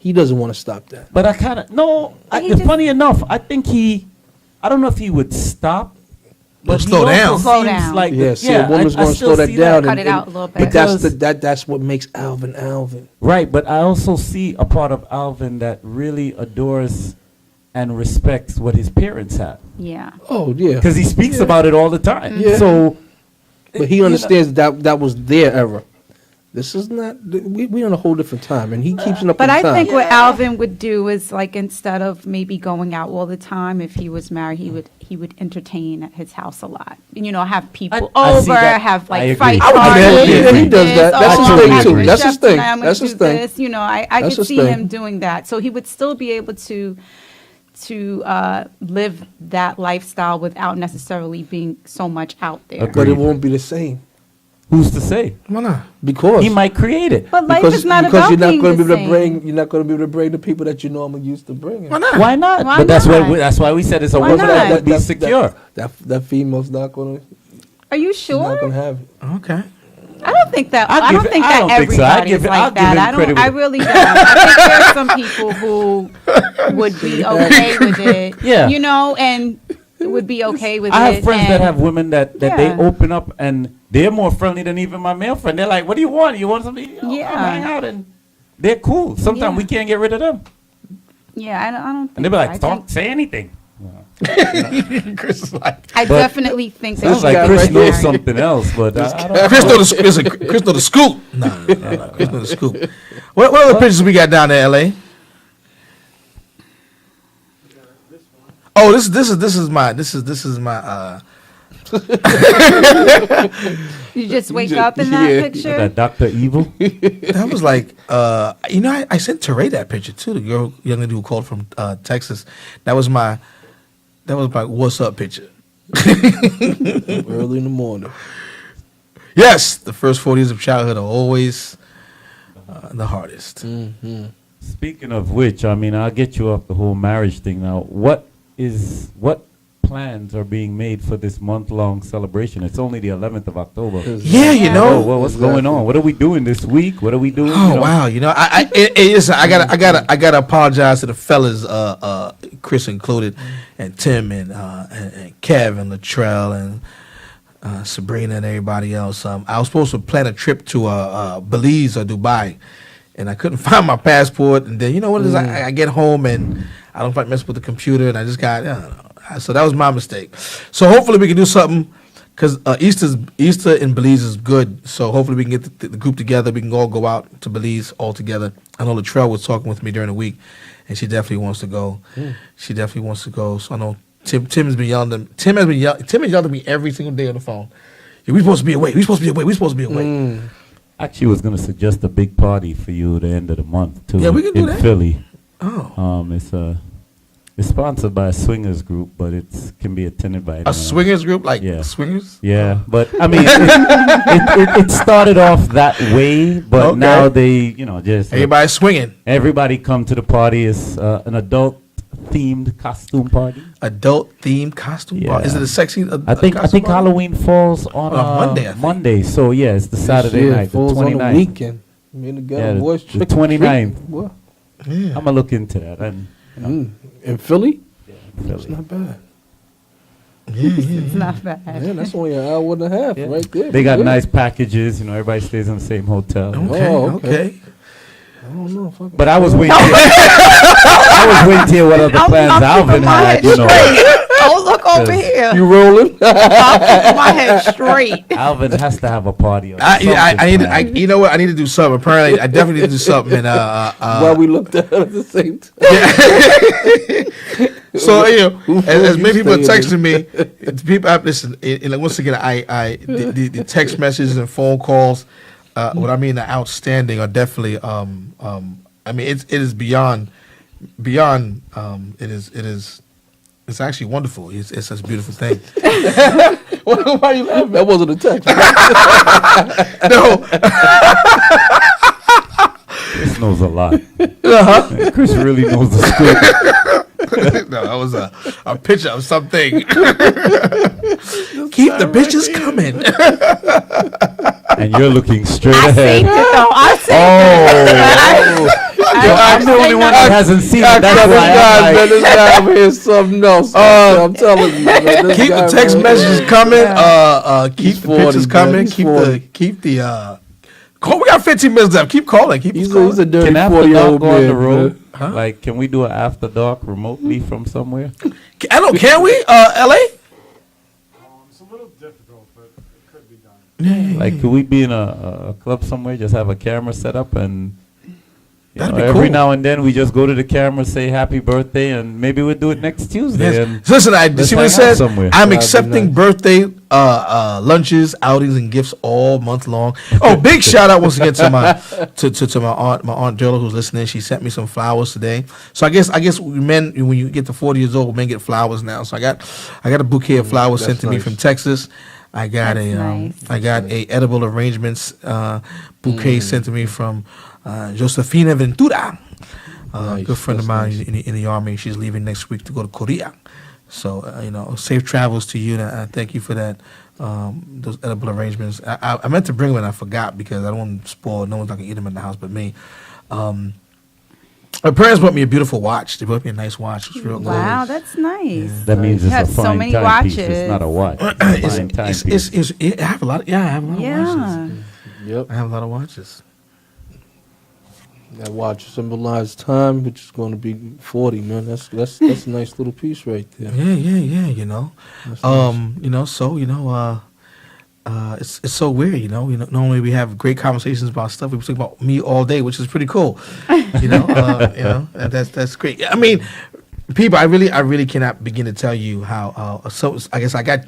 he doesn't want to stop that. But I kind of no. Funny enough, I think I don't know if he would stop, but slow he also down. Slow seems down. Like Yeah, see, a woman's I going to still slow that see down. Cut it out a little bit. But that's Because- that's what makes Alvin Alvin. Right, but I also see a part of Alvin that really adores and respects what his parents have, Yeah. Oh yeah, because he speaks about it all the time. Yeah. So, but he understands that was their era. This is not. We on a whole different time, and he keeps it up. But with I time. think what Alvin would do is, like, instead of maybe going out all the time, if he was married, he would entertain at his house a lot. You know, have people I see over, that. have I like agree. fight I would do parties. that. Yeah, he and does this. that. That's his Oh, thing, I'm too. gonna That's chef his thing. tonight, I'm gonna That's do his thing. this. You know, I That's could his see thing. him doing that. So he would still be able to live that lifestyle without necessarily being so much out there. Agreed. but it won't be the same who's to say? Why not? because He might create it. But life because, is not because about you're not being going to the be able to same. bring. You're not going to be able to bring the people that you normally used to bring. Why not? Why not? Why but that's not? why we said it's a Why woman that not? would be secure. That female's not going to. Are you She's not sure? going to have it. Okay. I don't think that. I'll I give don't it- think I that don't think so. I'll everybody give is it- I'll like give that. him I don't. credit I with- really don't. I think there are some people who would be okay with it. Yeah. You know, and would be okay with it. I have friends that and- have women that they Yeah. open up and they're more friendly than even my male friend. They're like, "What do you want? You want something? Yeah. Come hang out." And they're cool. Sometimes Yeah. we can't get rid of them, Yeah, I don't think. and they be so. like, I "Talk, think- say anything." Chris is like. I But- definitely think that. Sounds she like got Chris right knows there. something else, but I don't Chris know. know the sc- listen, Chris know the scoop. No, Chris know the scoop. What other pictures we got down there, LA? Oh, this is my You just wake up in that Yeah. picture. That Dr. Evil. that was like I sent Teray that picture too, the young lady who called from Texas. That was my what's up picture. Early in the morning. Yes, the first 4 years of childhood are always the hardest. Speaking of which, I mean, I'll get you off the whole marriage thing now. What plans are being made for this month-long celebration? It's only the 11th of October. Yeah, you know. What's going on? What are we doing this week? What are we doing? Oh wow! You know, listen, I gotta apologize to the fellas, Chris included, and Tim and Kev and Latrell and Sabrina and everybody else. I was supposed to plan a trip to Belize or Dubai, and I couldn't find my passport. And then you know what it is? I get home and I don't like mess with the computer, and I just got. I don't know. So that was my mistake. So hopefully we can do something. Because Easter in Belize is good, so hopefully we can get the group together. We can all go out to Belize all together. I know Latrell was talking with me during the week, and she definitely wants to go. She definitely wants to go. So I know Tim has been yelling. Tim has yelled at me every single day on the phone. Yeah, we supposed to be away. We supposed to be away. We supposed to be away. Actually, was going to suggest a big party for you at the end of the month too. Yeah, we can do in that. Philly. Oh, It's sponsored by a swingers group, but it can be attended by a anyone. swingers group like Yeah. swingers. Yeah, but I mean, it started off that way, but Okay. now they, just Everybody's swinging. everybody come to the party. It's an adult themed costume party. Adult themed costume. Yeah. Is it a sexy? I think Halloween falls on Monday, I think. Monday, so yeah, it's the Saturday Shit, night, the falls on the 29th. weekend. Me and the girl, Yeah, boys, the trick or treat. 29th. What? Yeah. I'm gonna look into that. And In Philly? Philly. That's not bad. It's not bad. Yeah, that's only an hour and a half Yeah. right there. They got Yeah. nice packages. Everybody stays in the same hotel. Okay. Oh, okay. Okay. I don't know if I But I was waiting. I was waiting to hear what other plans Alvin had. Don't look over over here. You rolling? I'm keeping my head straight. Alvin has to have a party. Or I need. something. You know what? I need to do something. Apparently, I definitely need to do something. And While we looked at it at the same time. so as many people are staying texting me, people listen. And once again, the text messages and phone calls. What I mean, are outstanding are definitely. I mean, it is beyond. It is. It's actually wonderful. It's such a beautiful thing. Why are you laughing? That wasn't a text. No. Chris knows a lot. Uh-huh. Chris really knows the script. No, that was a picture of something. Keep the bitches coming. And you're looking straight I ahead. seen it though. I seen it. I'm the only one that hasn't seen it. That's why This guy over here is something else. I'm telling you. Man, this Keep guy the text over messages coming. Keep He's the 40, pictures man. coming. He's Keep 40. the call. We got 15 minutes left. Keep calling. Keep He's calling. a dirty Can After 40-year-old Dark go on the man. road? Huh? Like, can we do an After Dark remotely from somewhere? I don't. Can we? LA? It's a little difficult, but it could be done. Yeah. Like, could we be in a club somewhere, just have a camera set up, and That'd be every cool. now and then we just go to the camera, say happy birthday, and maybe we'll do it next Tuesday. Yes. And So listen, let's see what it hang out says? somewhere. I'm That'd be accepting nice. birthday lunches, outings, and gifts all month long. Oh, big shout out once again to my to my aunt Jola who's listening. She sent me some flowers today. So I guess men, when you get to 40 years old, men get flowers now. So I got a bouquet of flowers sent that's to me nice. from Texas. I got That's a nice. I got a edible arrangements bouquet sent to me from Josefina Ventura. Nice, Good friend of that's mine in the army. She's leaving next week to go to Korea. So safe travels to you, and I thank you for that. Those edible arrangements. I meant to bring them, and I forgot because I don't want to spoil. No one's not gonna eat them in the house but me. My parents bought me a beautiful watch. They bought me a nice watch. It was real Wow, nice. that's nice. that means You it's a have so fine many timepiece. watches. It's not a watch. It's a fine timepiece. I have a lot. I have a lot of Yeah. watches. Yep. I have a lot of watches. That watch symbolizes time, which is going to be 40, man. That's a nice little piece right there. Yeah. That's nice. It's so weird, Normally we have great conversations about stuff. We talk about me all day, which is pretty cool. And that's great. I mean, people, I really cannot begin to tell you how. So I guess I got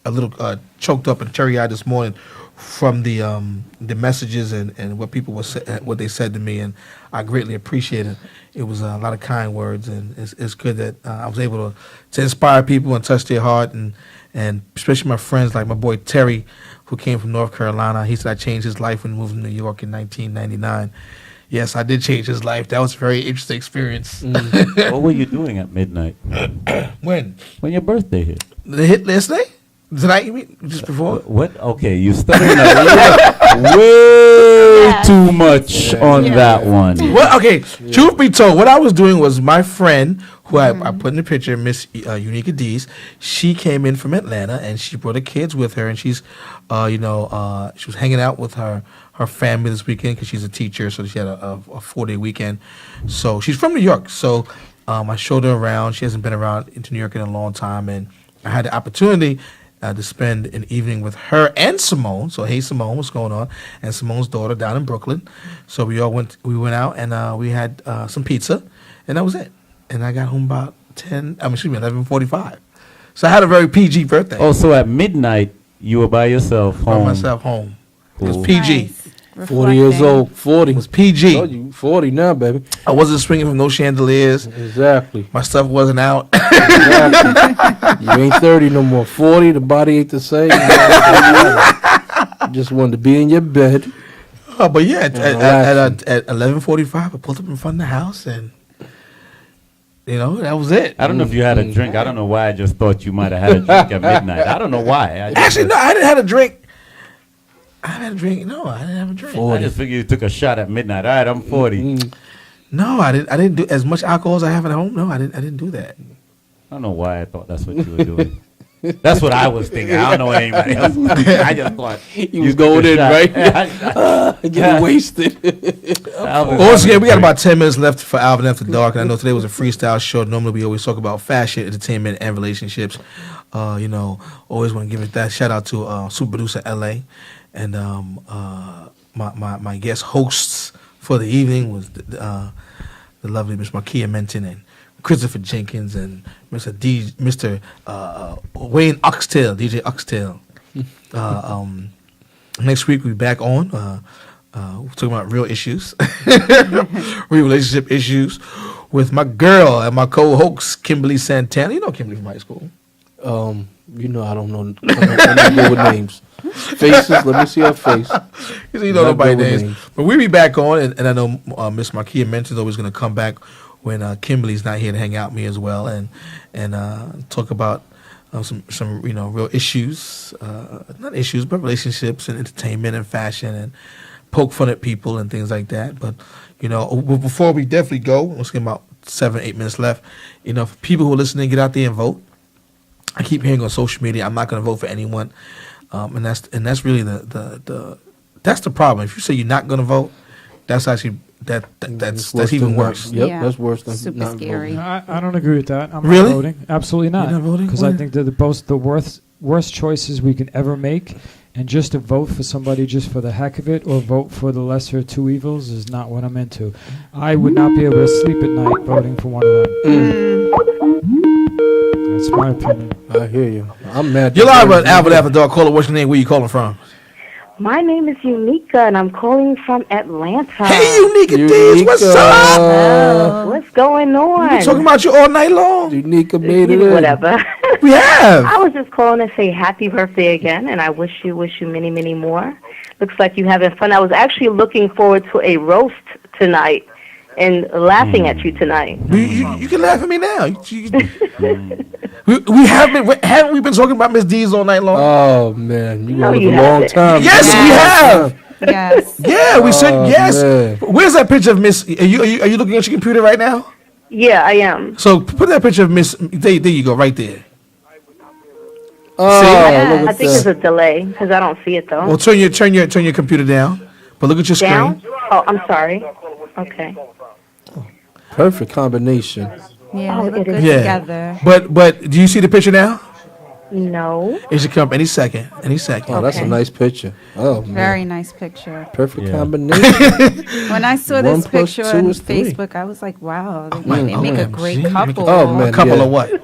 a little choked up and teary-eyed this morning from the messages and what people what they said to me, and I greatly appreciate it. It was a lot of kind words, and it's good that I was able to inspire people and touch their heart, and especially my friends like my boy Terry, who came from North Carolina. He said I changed his life when he moved to New York in 1999. Yes, I did change his life. That was a very interesting experience. What were you doing at midnight? When When your birthday hit? the hit last night? Tonight, you mean? Just before? What? Okay, you studying way too much on that one. Well, okay. Truth be told, what I was doing was my friend, who I put in the picture, Miss Unica Dees. She came in from Atlanta, and she brought her kids with her, and she's, she was hanging out with her family this weekend because she's a teacher, so she had a 4-day weekend. So she's from New York. So I showed her around. She hasn't been around into New York in a long time, and I had the opportunity to spend an evening with her and Simone. So hey, Simone, what's going on? And Simone's daughter down in Brooklyn. So we went out and we had some pizza, and that was it. And I got home about 11:45. So I had a very PG birthday. Oh, so at midnight you were by yourself By home. myself home. It was Cool. PG. Nice. 40 years Reflecting. old. 40. It was PG. Told you, 40 now, baby. I wasn't swinging from no chandeliers. Exactly. My stuff wasn't out. Exactly. You ain't 30 no more. 40, the body ain't the same. You just wanted to be in your bed. But yeah, at relaxing. 11:45, I pulled up in front of the house, and that was it. I don't know if you had a drink. I don't know why I just thought you might have had a drink at midnight. I don't know why. Actually, no, I didn't have a drink. I had a drink. No, I didn't have a drink. I just figured you took a shot at midnight. All right, I'm 40. No, I didn't do as much alcohol as I have at home. No, I didn't do that. I don't know why I thought that's what you were doing. That's what I was thinking. I don't know anybody else. I just thought You was going in, right? Getting wasted. Once again, we got about 10 minutes left for Alvin After Dark, and I know today was a freestyle show. Normally, we always talk about fashion, entertainment, and relationships. Always want to give it that shout out to Super Producer LA, and my guest hosts for the evening was the lovely Miss Markia Menton and Christopher Jenkins and Mr. Wayne Oxtail, DJ Oxtail. Next week we'll be back on. We're talking about real issues, real relationship issues with my girl and my co-host Kimberly Santana. You know Kimberly from high school. I don't know. I'm not good with names. Faces. Let me see her face. You know nobody's names. But we'll be back on, and I know Miss Markia Menton's always going to come back when Kimberly's not here to hang out with me as well, and talk about some real issues, not issues, but relationships and entertainment and fashion, and poke fun at people and things like that. But before we definitely go, let's get about 7-8 minutes left. For people who are listening, get out there and vote. I keep hearing on social media, I'm not going to vote for anyone, and that's really that's the problem. If you say you're not going to vote, that's actually that's even worse. Yep, that's worse than super not scary. voting. I don't agree with that. I'm Really? not voting. Absolutely not. You're not voting? Because I think they're the worst choices we can ever make. And just to vote for somebody just for the heck of it or vote for the lesser of two evils is not what I'm into. I would not be able to sleep at night voting for one of them. That's my opinion. I hear you. I'm mad. You're live on Alvin After Dark. Caller, what's your name? Where you calling from? My name is Unica, and I'm calling from Atlanta. Hey, Unica Diz, what's up? What's going on? We're talking about you all night long. Unica made it in. Whatever. We have. I was just calling to say happy birthday again, and I wish you many, many more. Looks like you're having fun. I was actually looking forward to a roast tonight and laughing at you tonight. You can laugh at me now. We haven't we been talking about Miss D's all night long? Oh man, you No, went you a long haven't. time. Yes, we have. Yes. Yeah, we said yes. man. Where's that picture of Miss? Are you looking at your computer right now? Yeah, I am. So put that picture of Miss. There you go, right there. Oh, Yes. look I at think that. it's a delay because I don't see it though. Well, turn your computer down, but look at your Down? screen. Oh, I'm sorry. Okay. Perfect combination. Yeah, they Oh, look it good is. Yeah. together. But do you see the picture now? No. It should come up any second. Any second. Oh, that's a Okay. nice picture. Oh man, Very nice picture. perfect Yeah. combination. When I saw One this plus picture two on is three. Facebook, I was like, wow, they Oh, make a OMG. great Make a- couple. Oh, man. A couple Yeah. of what?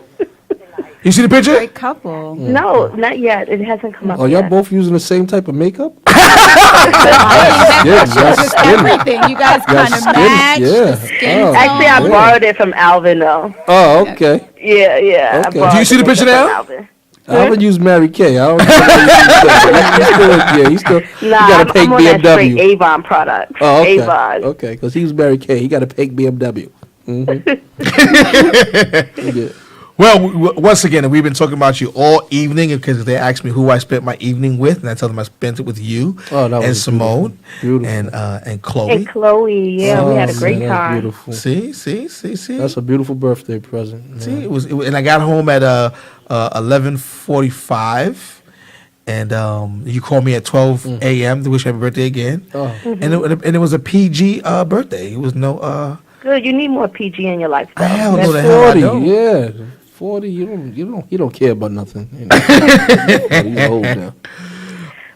You see the picture? Great couple. No, not yet. It hasn't come up Oh, y'all yet. both using the same type of makeup? Just That's everything. You guys kind of skin, match. yeah. The skin Oh. Actually, I tone. borrowed it from Alvin though. Oh, okay. Yeah, yeah. I Okay. borrowed Do you see the makeup picture from now? Alvin. Alvin used Mary Kay. I don't know how he's still. He Nah, got a I'm fake on that straight BMW. Avon product. Oh, okay. Avon. Okay, because he was Mary Kay. He got a fake BMW. Yeah. Well, once again, we've been talking about you all evening because they asked me who I spent my evening with, and I told them I spent it with you Oh, that and was Simone beautiful. and Chloe. And Chloe, yeah, we had a Oh, great man, that's time. Beautiful. See. That's a beautiful birthday present. See, it was, and I got home at 11:45, and you called me at 12 a.m. to wish happy birthday again, Oh. and it was a PG birthday. It was no. Good, you need more PG in your life, though. Hell no, That's the hell I 40. don't. Yeah, 40. You don't care about nothing. You know. He's old now.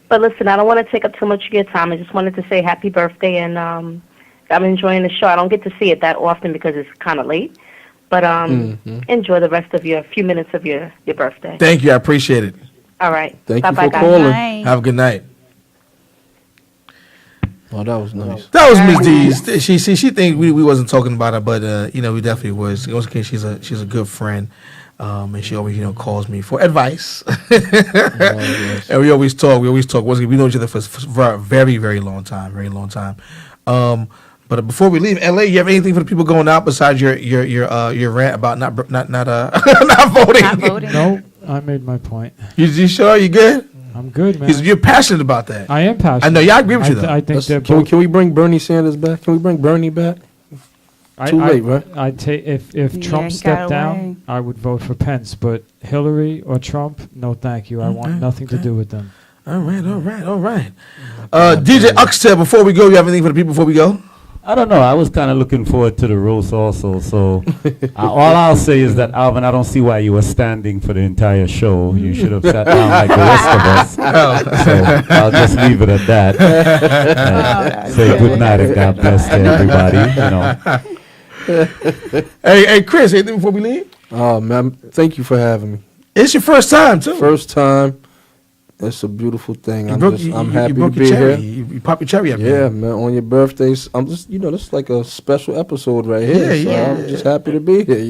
But listen, I don't want to take up too much of your time. I just wanted to say happy birthday, and I'm enjoying the show. I don't get to see it that often because it's kind of late, but enjoy the rest of your few minutes of your birthday. Thank you, I appreciate it. All right. Thank Bye you bye, for guys. calling. Nice. Have a good night. Oh, that was nice. That was Very Miss D's. She think we wasn't talking about her, but we definitely was. Once again, she's a good friend, and she always calls me for advice. Yes. And we always talk. Once again, we know each other for a very, very long time. But before we leave, LA, you have anything for the people going out besides your rant about not voting? Not voting. No, I made my point. You sure you good? I'm good, man. You're passionate about that. I am passionate. I know. Yeah, I agree with you though. I think they're Can both. we bring Bernie Sanders back? Can we bring Bernie back? Too late, right? I take if Trump he stepped got down, away. I would vote for Pence. But Hillary or Trump, no, thank you. I want nothing to do with them. All right. DJ Uxtel, before we go, you have anything for the people before we go? I don't know. I was kind of looking forward to the roast also. So all I'll say is that, Alvin, I don't see why you were standing for the entire show. You should have sat down like the rest of us. So I'll just leave it at that. Say good night and God bless to everybody. Hey, Chris, anything before we leave? Oh, man, thank you for having me. It's your first time, too. First time. It's a beautiful thing. I'm happy broke to be your cherry. here. You popped your cherry up Yeah, there. man. On your birthdays, I'm just, this is like a special episode right here. Yeah. I'm just happy to be here.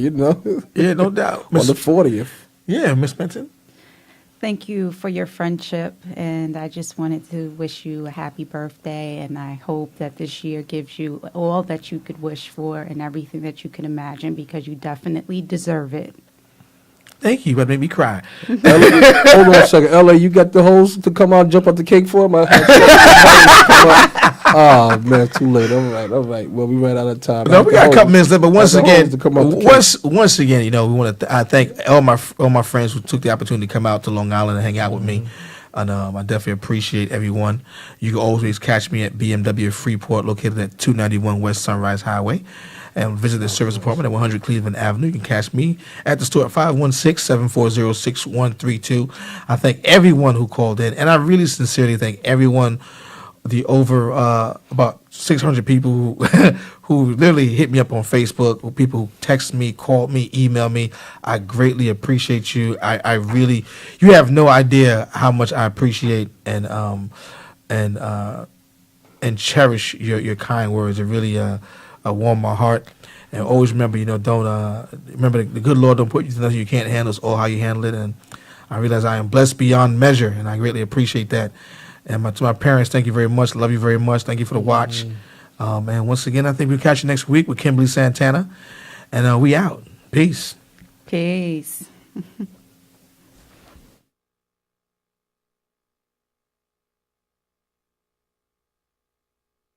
Yeah, no doubt. On the 40th. Yeah, Miss Benson. Thank you for your friendship, and I just wanted to wish you a happy birthday, and I hope that this year gives you all that you could wish for and everything that you can imagine, because you definitely deserve it. Thank you. That made me cry. Hold on a second. LA, you got the hoes to come out and jump out the cake for him? Oh, man, too late. All right. Well, we ran out of time. No, we got a couple minutes left, but once again, we want to I thank all my friends who took the opportunity to come out to Long Island and hang out with me. And I definitely appreciate everyone. You can always catch me at BMW Freeport, located at 291 West Sunrise Highway, and visit the service department at 100 Cleveland Avenue. You can catch me at the store at 516-740-6132. I thank everyone who called in, and I really sincerely thank everyone, the over about 600 people who literally hit me up on Facebook, or people who text me, called me, emailed me. I greatly appreciate you. I really, you have no idea how much I appreciate and cherish your kind words. It really warm my heart. And always remember, don't remember the good Lord don't put you through nothing you can't handle. It's all how you handle it. And I realize I am blessed beyond measure, and I greatly appreciate that. And to my parents, thank you very much. Love you very much. Thank you for the watch. And once again, I think we'll catch you next week with Kimberly Santana. And we out. Peace. Peace.